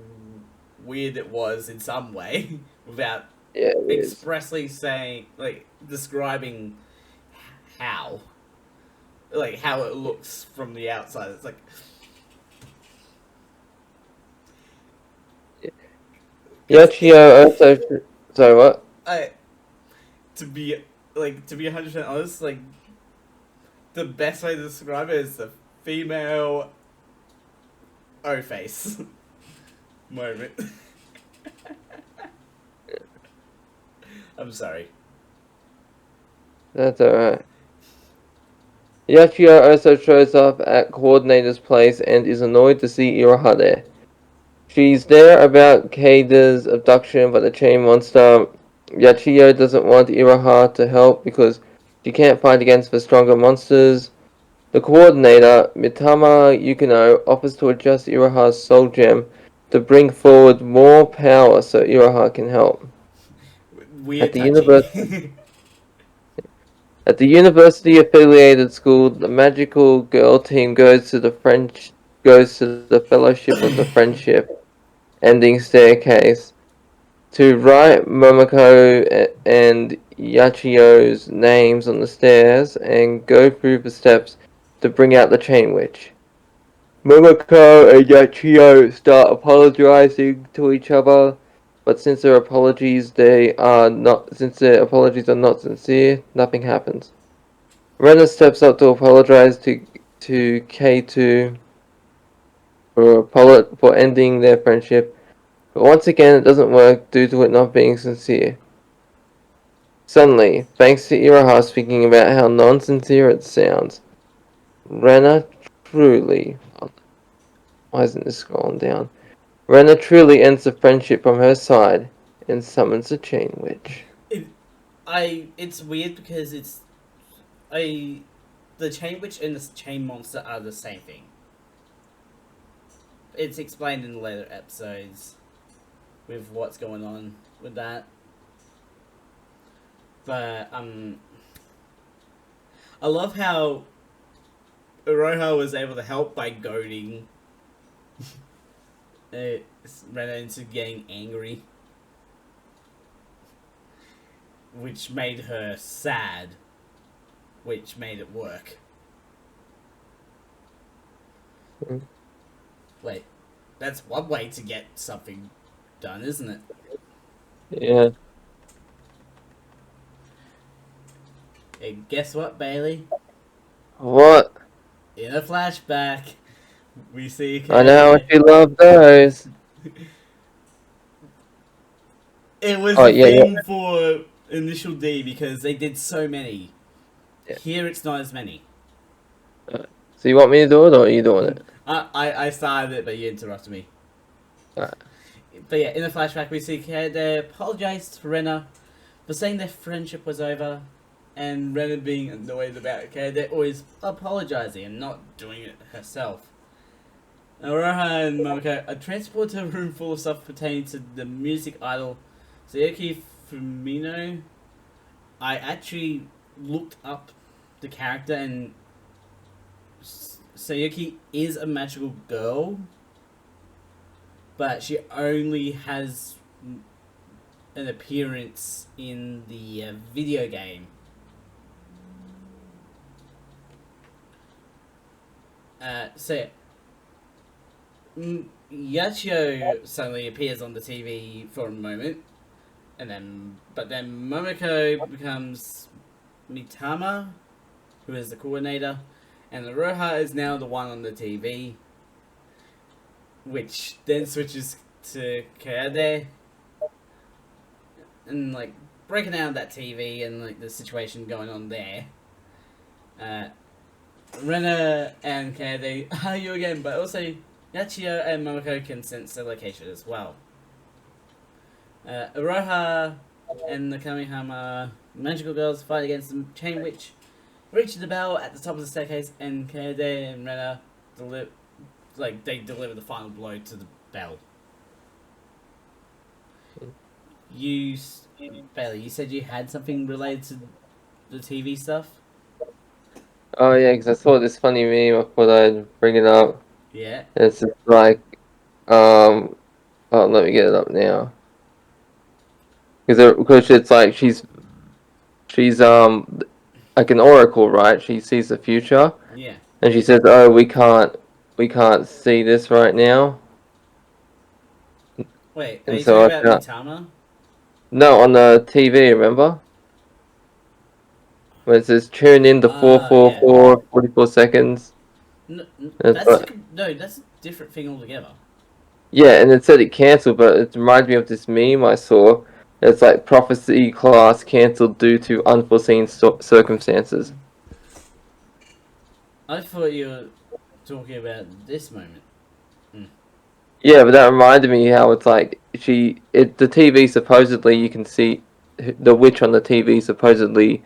weird it was in some way without Yeah, it is. expressly saying like describing how like how it looks from the outside. It's like because Yachio also. Sorry, what? I to be to be 100% honest, like the best way to describe it is the female O face moment. I'm sorry. That's alright. Yachio also shows up at Coordinator's place and is annoyed to see Iraha there. She's there about Kaida's abduction by the chain monster. Yachio doesn't want Iraha to help because she can't fight against the stronger monsters. The coordinator, Mitama Yukino, offers to adjust Iraha's soul gem to bring forward more power so Iraha can help. At Weird the touching. university, at the university affiliated school, the magical girl team goes to the Fellowship of the Friendship ending staircase to write Momoko and Yachio's names on the stairs and go through the steps to bring out the Chain Witch. Momoko and Yachio start apologizing to each other, but since their apologies are not sincere, nothing happens. Rena steps up to apologize to K2 for ending their friendship, but once again it doesn't work due to it not being sincere. Suddenly, thanks to Iraha speaking about how non-sincere it sounds, Rena truly... Why isn't this scrolling down? Rena truly ends the friendship from her side and summons the Chain Witch. it, it's weird because I the chain witch and the chain monster are the same thing. It's explained in the later episodes with what's going on with that. But I love how Iroha was able to help by goading Rena into getting angry. which made her sad, which made it work. Mm. Wait, that's one way to get something done, isn't it? Yeah. And guess what, Bailey? What? In a flashback, we see I know Kade. you love those. It was Oh a yeah, yeah. thing for Initial D because they did so many. Yeah. Here it's not as many. So you want me to do it, or are you doing it? I started it, but you interrupted me. Alright. But yeah, in the flashback, we see Kade apologized to Rena for saying their friendship was over, and Rena being annoyed about Kade always apologizing and not doing it herself. Aroha and Momoko are transported to a room full of stuff pertaining to the music idol Sayuki Fumino. I actually looked up the character, and Sayuki is a magical girl, but she only has an appearance in the video game. Yachio suddenly appears on the TV for a moment, but then Momoko becomes Mitama, who is the coordinator, and Roha is now the one on the TV, which then switches to Kaede, and like breaking down that TV and like the situation going on there. Rena and Kaede are you again, but also Yachio and Momoko can sense the location as well. Aroha and the Kamihama magical girls fight against the Chain Witch, reach the bell at the top of the staircase, and Kaede and Rena deliver the final blow to the bell. Bailey, you said you had something related to the TV stuff? Oh yeah, because I saw this funny meme. I thought I'd bring it up. Yeah. It's just like, oh, let me get it up now. Because it's like she's like an oracle, right? She sees the future, Yeah. and she says, "Oh, we can't see this right now." Wait, are And you talking so I about can't. Mitama? No, on the TV, remember? When it says tune in to Yeah. 444 44 seconds. No, And it's like, that's a different thing altogether. yeah, and it said it cancelled, but it reminds me of this meme I saw. It's like prophecy class cancelled due to unforeseen circumstances. I thought you were talking about this moment. Yeah, but that reminded me how it's like the TV supposedly you can see the witch on the TV supposedly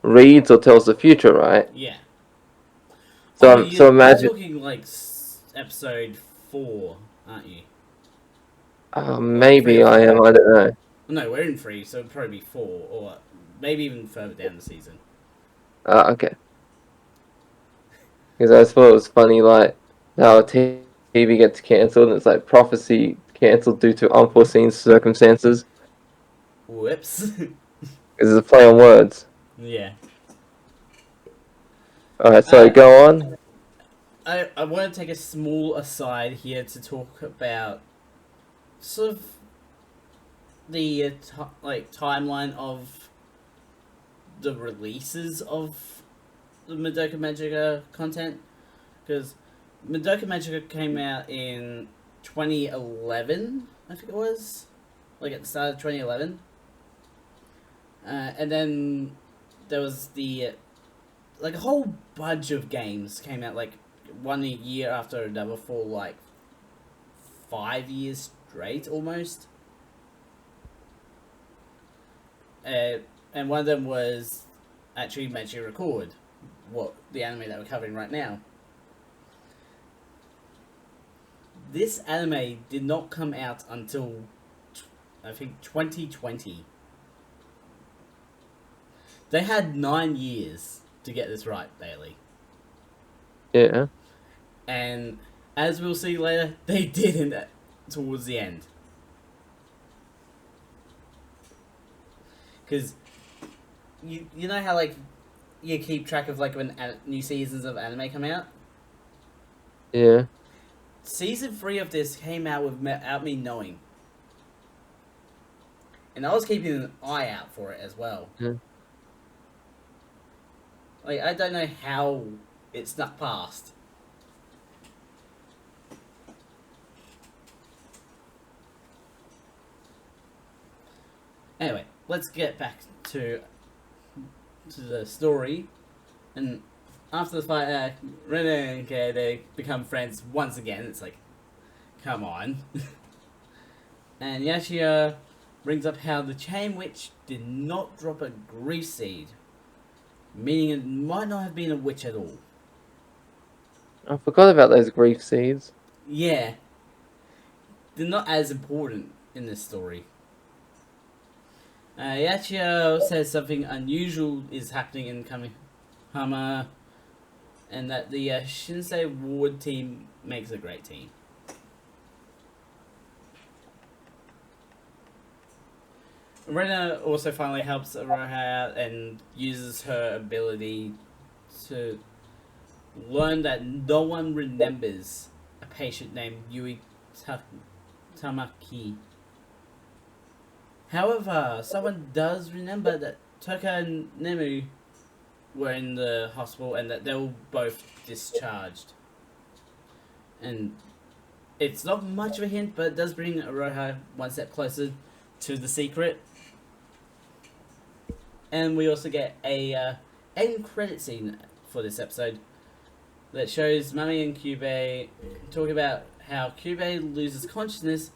reads or tells the future, right? Yeah. Oh, So you're imagine, talking like episode 4, aren't you? Or 3 maybe or I 4? am, I don't know. No, we're in 3, so it'd probably be 4, or maybe even further down the season. Okay. Because I thought it was funny, like how TV gets cancelled, and it's like prophecy cancelled due to unforeseen circumstances. Whoops. Because it's a play on words. Yeah. Alright, so go on. I want to take a small aside here to talk about sort of the timeline of the releases of the Madoka Magica content, because Madoka Magica came out in 2011, I think it was, like at the start of 2011, and then there was like a whole bunch of games came out like one year after another for like 5 years straight almost. And one of them was actually Magia Record, the anime that we're covering right now. This anime did not come out until I think 2020. They had 9 years to get this right, Bailey. Yeah. And as we'll see later, they didn't towards the end. Because you know how like you keep track of like when new seasons of anime come out. Yeah. Season 3 of this came out without me knowing, and I was keeping an eye out for it as well. Yeah. Like I don't know how it snuck past. Anyway, let's get back to the story. And after the fight, Rena and Kay, they become friends once again. It's like, come on. And Yashia brings up how the Chain Witch did not drop a grief seed, meaning it might not have been a witch at all. I forgot about those grief seeds. Yeah, they're not as important in this story. Yachio says something unusual is happening in Kamihama, and that the Shinsei Ward team makes a great team. Rena also finally helps Aroha out and uses her ability to learn that no one remembers a patient named Yui Tamaki. However, someone does remember that Toka and Nemu were in the hospital and that they were both discharged. And it's not much of a hint, but it does bring Aroha one step closer to the secret. And we also get a end credit scene for this episode that shows Mami and Kyubey talk about how Kyubey loses consciousness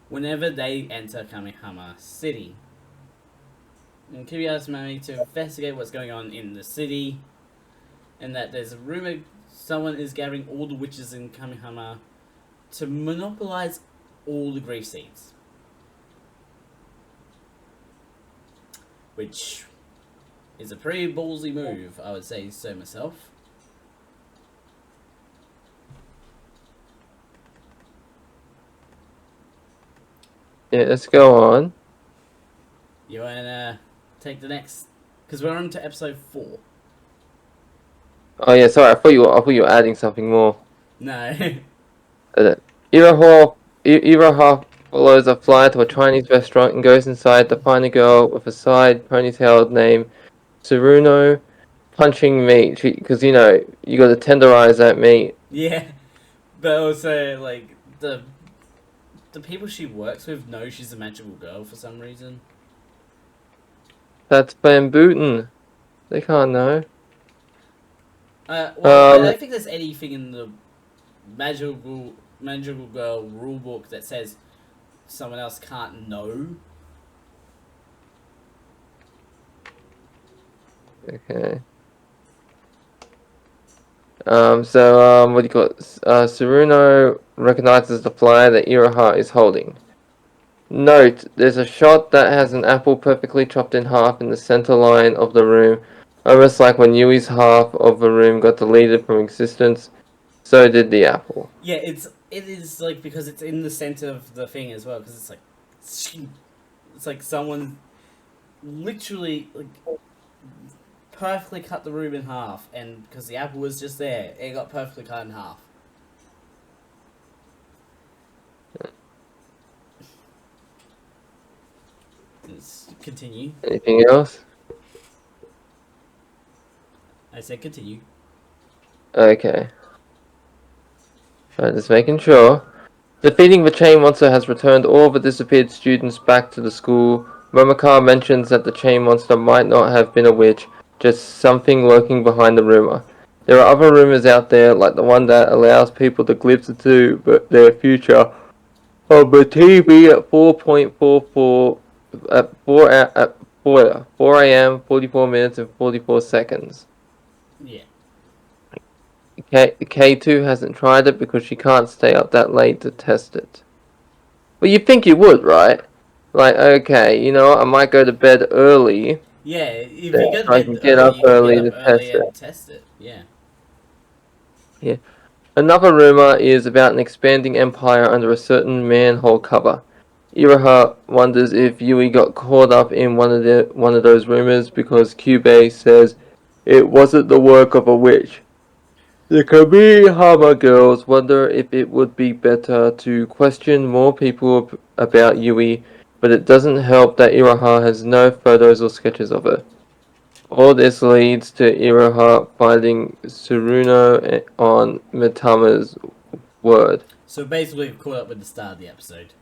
whenever they enter Kamihama City. And Kyubey asks Mami to investigate what's going on in the city, and that there's a rumor someone is gathering all the witches in Kamihama to monopolize all the grief seeds. Which is a pretty ballsy move, I would say so myself. Yeah, let's go on. You wanna take the next? Because we're on to episode 4. Oh yeah, sorry. I thought you were adding something more. No. Iraha follows a flyer to a Chinese restaurant and goes inside to find a girl with a side ponytail named Tsuruno punching meat. Because you got to tenderize that meat. Yeah. But also, like, the people she works with know she's a magical girl for some reason. That's Bambutin. They can't know. I don't think there's anything in the magical girl rulebook that says someone else can't know. Okay. What do you call it? Tsuruno recognizes the flyer that Iraha is holding. Note, there's a shot that has an apple perfectly chopped in half in the center line of the room, almost like when Yui's half of the room got deleted from existence, so did the apple. Yeah, it is like because it's in the center of the thing as well, because it's like someone literally like perfectly cut the room in half, and because the apple was just there, it got perfectly cut in half. Let's continue. Anything else? I said continue. Okay. Alright, just making sure. Defeating the chain monster has returned all the disappeared students back to the school. Momokar mentions that the chain monster might not have been a witch, just something lurking behind the rumor. There are other rumors out there, like the one that allows people to glimpse into their future on the TV at 4.44 at 4 a.m. 44 minutes and 44 seconds. Yeah. K2 hasn't tried it because she can't stay up that late to test it. Well, you'd think you would, right? Like, okay, you know what, I might go to bed early. Yeah, if you go to I can bed get early, up you can early get to up early test and it. test it. Yeah. Yeah. Another rumor is about an expanding empire under a certain manhole cover. Iraha wonders if Yui got caught up in one of those rumors because Kyubei says it wasn't the work of a witch. The Kamihama girls wonder if it would be better to question more people about Yui, but it doesn't help that Iraha has no photos or sketches of her. All this leads to Iraha finding Tsuruno on Mitama's word. So basically, we've caught up with the start of the episode.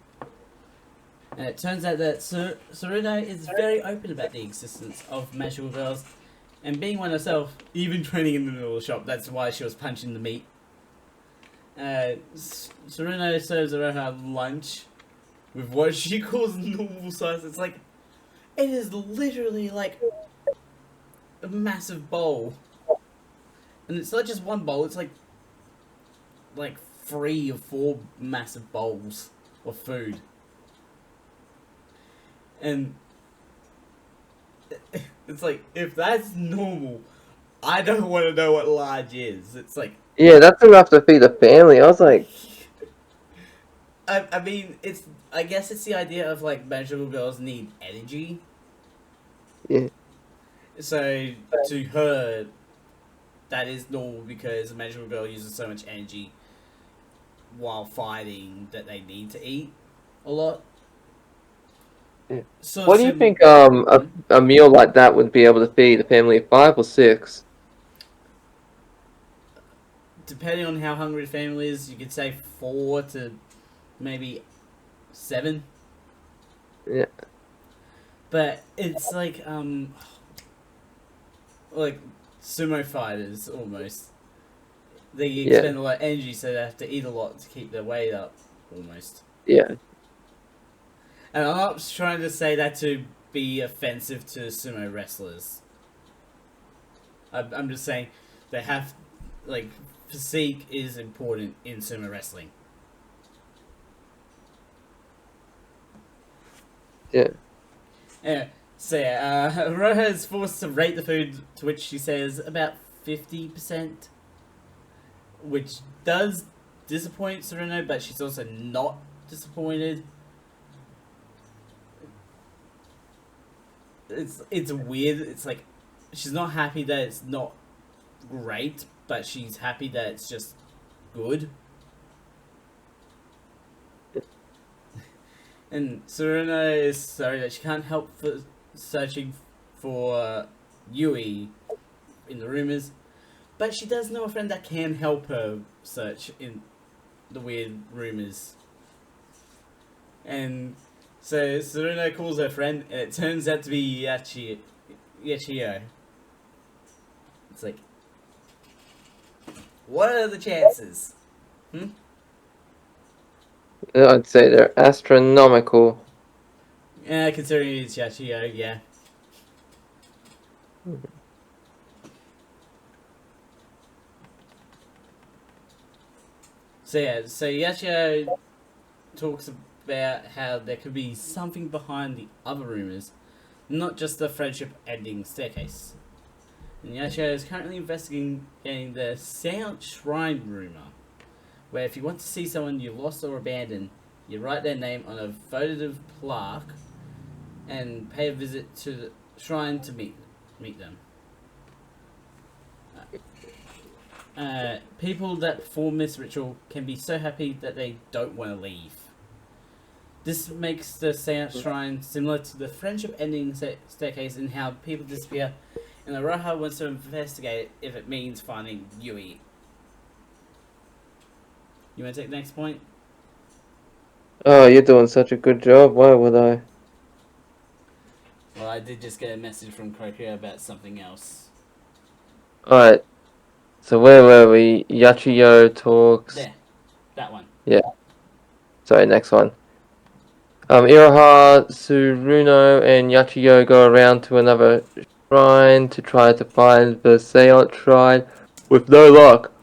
And it turns out that Tsuruno is very open about the existence of magical girls. And being one herself, even training in the middle of the shop, that's why she was punching the meat. Tsuruno serves her lunch with what she calls normal size. It's like, it is literally like a massive bowl. And it's not just one bowl, it's like 3 or 4 massive bowls of food. And it's like, if that's normal, I don't want to know what large is. It's like, Yeah, that's enough to feed a family. I was like, I mean, I guess it's the idea of like magical girls need energy. yeah, So to her, that is normal because a magical girl uses so much energy while fighting that they need to eat a lot. yeah. So What do you think a meal like that would be able to feed a family of 5 or 6? depending on how hungry the family is, you could say 4 to maybe 7. Yeah. But it's like sumo fighters almost. They expend a lot of energy, so they have to eat a lot to keep their weight up, almost. Yeah. And I'm not trying to say that to be offensive to sumo wrestlers. I'm just saying they have, like, physique is important in sumo wrestling. Yeah. Anyway, so yeah, Roha is forced to rate the food, to which she says about 50%, which does disappoint Tsuruno, but she's also not disappointed. It's weird. It's like she's not happy that it's not great, but she's happy that it's just good. And Tsuruno is sorry that she can't help for searching for Yui in the rumors, but she does know a friend that can help her search in the weird rumors. And so Tsuruno calls her friend, and it turns out to be Yachio. It's like, what are the chances? I'd say they're astronomical. Yeah, considering it's Yachio, yeah. So Yachio talks about how there could be something behind the other rumors, not just the friendship ending staircase. And Yachio is currently investigating the Seance Shrine rumor, where if you want to see someone you lost or abandoned, you write their name on a votive plaque and pay a visit to the shrine to meet them. People that perform this ritual can be so happy that they don't want to leave. This makes the Seance Shrine similar to the friendship ending staircase in how people disappear, and Araha wants to investigate if it means finding Yui. You want to take the next point? Oh, you're doing such a good job. Why would I? Well, I did just get a message from Krokio about something else. Alright. So where were we? Yachiyo talks. There. That one. Yeah. Sorry, next one. Iroha, Tsuruno, and Yachiyo go around to another shrine to try to find the Seance Shrine with no luck.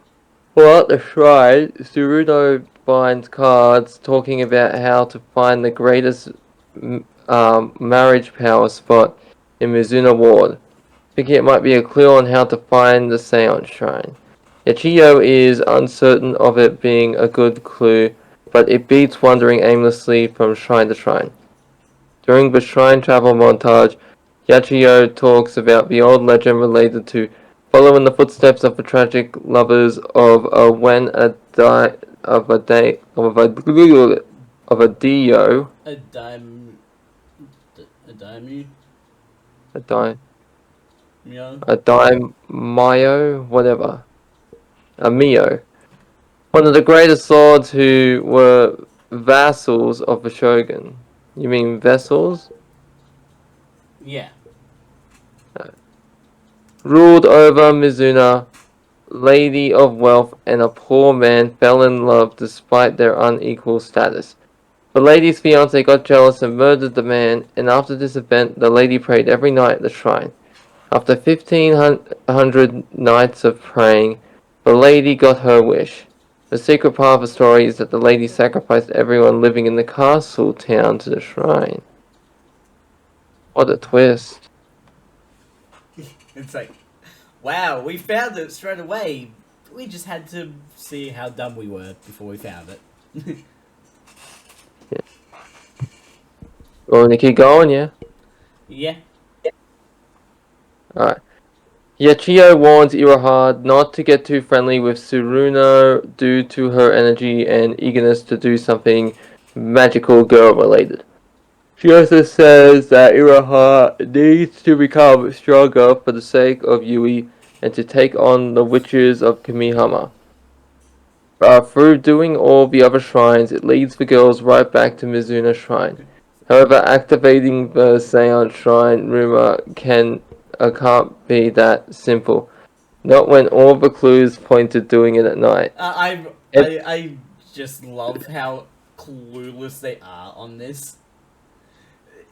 While at the shrine, Tsuruno finds cards talking about how to find the greatest marriage power spot in Mizuno Ward. Thinking it might be a clue on how to find the Seance Shrine. Yachiyo is uncertain of it being a good clue, but it beats wandering aimlessly from shrine to shrine. During the shrine travel montage, Yachiyo talks about the old legend related to following the footsteps of the tragic lovers of a when a di- of a day of a dio A dime. A daimyo? a di Myo? a daimyo whatever a mio, one of the greatest lords who were vassals of the shogun. You mean vessels? Yeah. Ruled over Mizuna, lady of wealth, and a poor man fell in love despite their unequal status. The lady's fiance got jealous and murdered the man, and after this event, the lady prayed every night at the shrine. After 1500 nights of praying, the lady got her wish. The secret part of the story is that the lady sacrificed everyone living in the castle town to the shrine. What a twist. It's like, wow, we found it straight away. We just had to see how dumb we were before we found it. Want to keep going, yeah? Yeah. Alright. Yachiyo warns Iroha not to get too friendly with Tsuruno due to her energy and eagerness to do something magical girl related. She also says that Iroha needs to become stronger for the sake of Yui and to take on the witches of Kamihama. Through doing all the other shrines, it leads the girls right back to Mizuna Shrine. However, activating the Seance Shrine rumor can't be that simple. Not when all the clues point to doing it at night. I just love how clueless they are on this.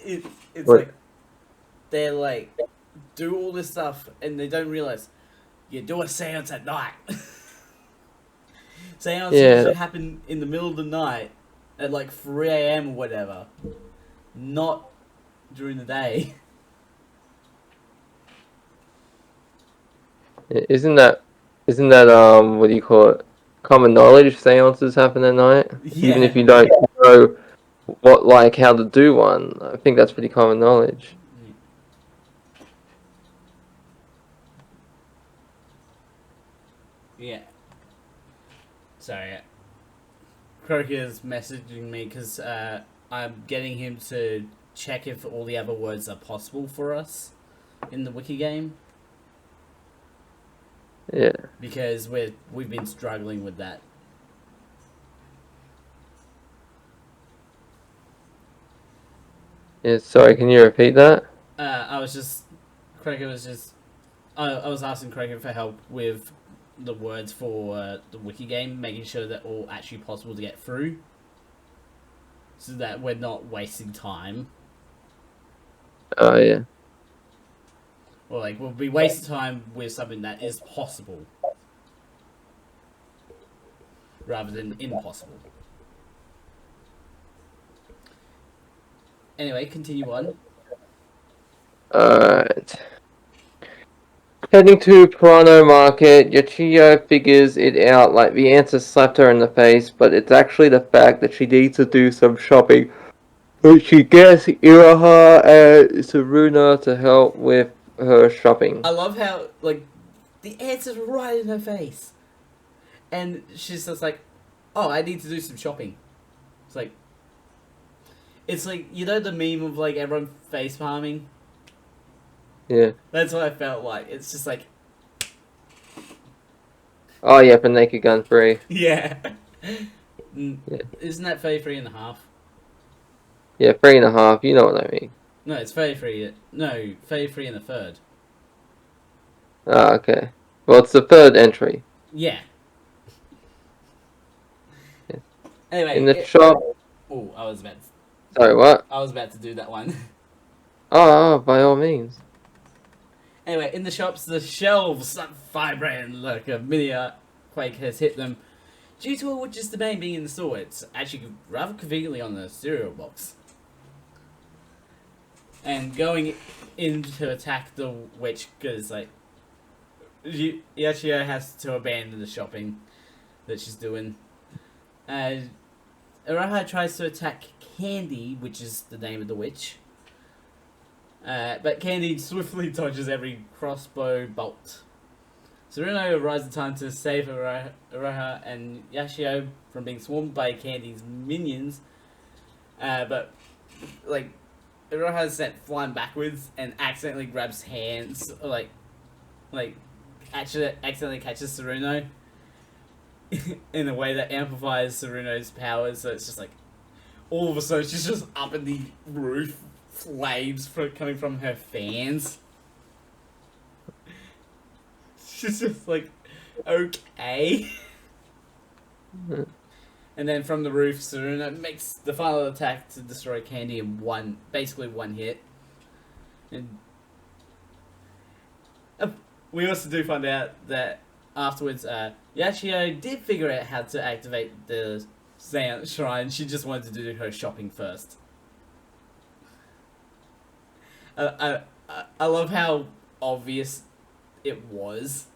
It's What? like they're like do all this stuff and they don't realize you do a seance at night. Seances Yeah. happen in the middle of the night at like 3 a.m. or whatever, not during the day. Isn't that what do you call it? Common knowledge seances happen at night? Even if Yeah. you don't know how to do one. I think that's pretty common knowledge. Yeah. Sorry. Croaker's messaging me because I'm getting him to check if all the other words are possible for us in the wiki game. Yeah. Because we've been struggling with that. Yeah, sorry, can you repeat that? Croaker was just I was asking Croaker for help with the words for the wiki game, making sure that all actually possible to get through, so that we're not wasting time. Oh, yeah. Or like we'll be wasting time with something that is possible, rather than impossible. Anyway, continue on. Alright. Heading to Toronto Market, Yachiyo figures it out like the answer slapped her in the face, but it's actually the fact that she needs to do some shopping. But she gets Iroha and Saruna to help with her shopping. I love how like the answer's right in her face, and she's just like, "Oh, I need to do some shopping." It's like you know the meme of like everyone face palming. Yeah. That's what I felt like. It's just like, Oh, yeah, for Naked Gun 3. yeah. Yeah. Isn't that 33.5? Yeah, 3.5, you know what I mean. No, it's 33. No, 33 and a third. Ah, okay. Well, it's the third entry. Yeah. Yeah. Anyway, In the shop... Oh, Sorry, what? I was about to do that one. Oh, by all means. Anyway, in the shops, the shelves start vibrating like a mini quake has hit them. Due to a witch's domain being in the store, it's actually rather conveniently on the cereal box. And going in to attack the witch, because, like, Yachio has to abandon the shopping that she's doing. Uraha tries to attack Candy, which is the name of the witch. But Candy swiftly dodges every crossbow bolt. Tsuruno arrives in time to save Uraha and Yashio from being swarmed by Candy's minions. But, like, Uraha is sent flying backwards and accidentally grabs hands, actually accidentally catches Tsuruno in a way that amplifies Tsuruno's powers. So it's just like, all of a sudden she's just up in the roof, flames coming from her fans. She's just like, okay. And then from the roof, Tsuruno makes the final attack to destroy Candy in basically one hit. And we also do find out that afterwards, Yashio did figure out how to activate the Seance Shrine. She just wanted to do her shopping first. I love how obvious it was.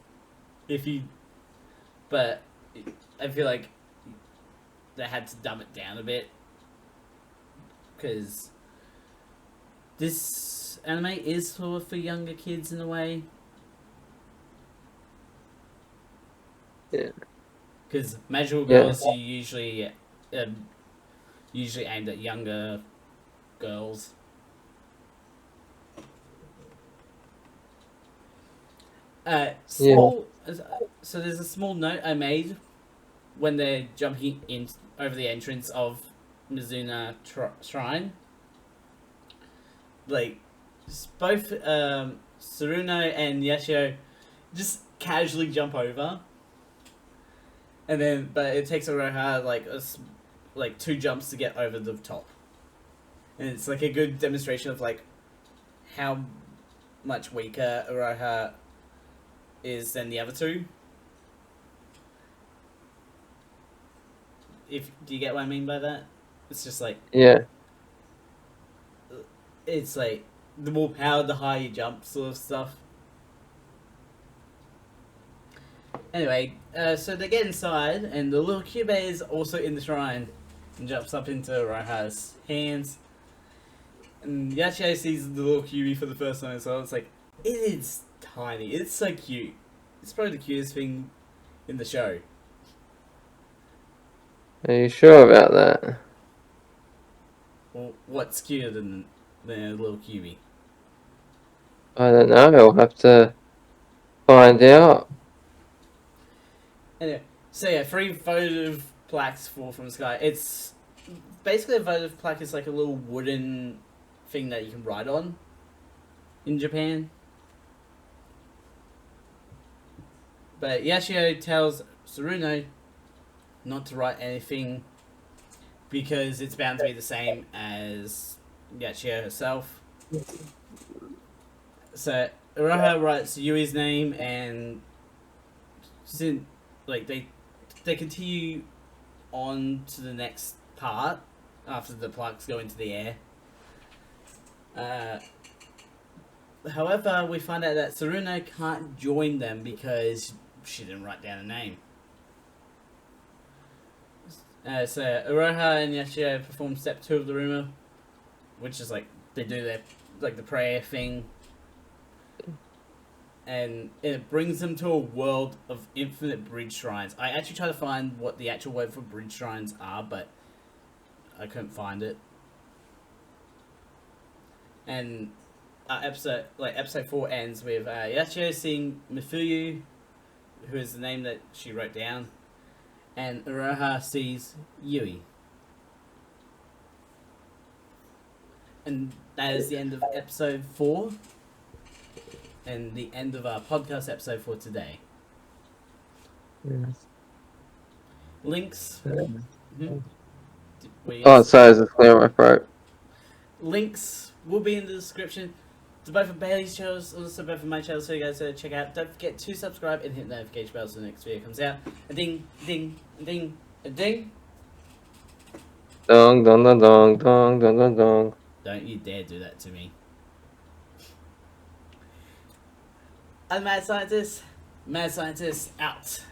But I feel like they had to dumb it down a bit, because this anime is sort of for younger kids in a way. Yeah. Because magical girls are usually aimed at younger girls. So there's a small note I made when they're jumping in over the entrance of Mizuna Shrine. Like, both Tsuruno and Yashio just casually jump over, but it takes Uraha like 2 jumps to get over the top, and it's like a good demonstration of like how much weaker Uraha is than the other 2. Do you get what I mean by that? It's just like, it's like the more power, the higher you jump, sort of stuff. Anyway, so they get inside, and the little Cube is also in the shrine and jumps up into Raiha's hands. And Yachio sees the little Cubie for the first time as well. It's like, it is tiny. It's so cute. It's probably the cutest thing in the show. Are you sure about that? Well, what's cuter than the little Cubie? I don't know. I'll have to find out. Anyway, so yeah, 3 votive plaques fall from the sky. It's basically a votive plaque is like a little wooden thing that you can ride on in Japan. But Yashio tells Tsuruno not to write anything because it's bound to be the same as Yashio herself. So Uraha writes Yui's name, and they continue on to the next part after the plaques go into the air. However, we find out that Tsuruno can't join them because she didn't write down a name. So Uraha and Yashio perform step 2 of the rumor, which is like they do their the prayer thing, and it brings them to a world of infinite bridge shrines. I actually tried to find what the actual word for bridge shrines are, but I couldn't find it. And episode 4 ends with Yashio seeing Mifuyu, who is the name that she wrote down, and Uraha sees Yui. And that is the end of episode 4, and the end of our podcast episode for today. Yes. Links. Oh, sorry, there's a clear in my throat. Links will be in the description to both of Bailey's channels, also both of my channels, so you guys check out. Don't forget to subscribe and hit the notification bell so the next video comes out. A ding, ding, a ding, a ding. Dong, dong, dong, dong, dong, dong, dong, dong. Don't you dare do that to me. I'm Mad Scientist. Mad Scientist out.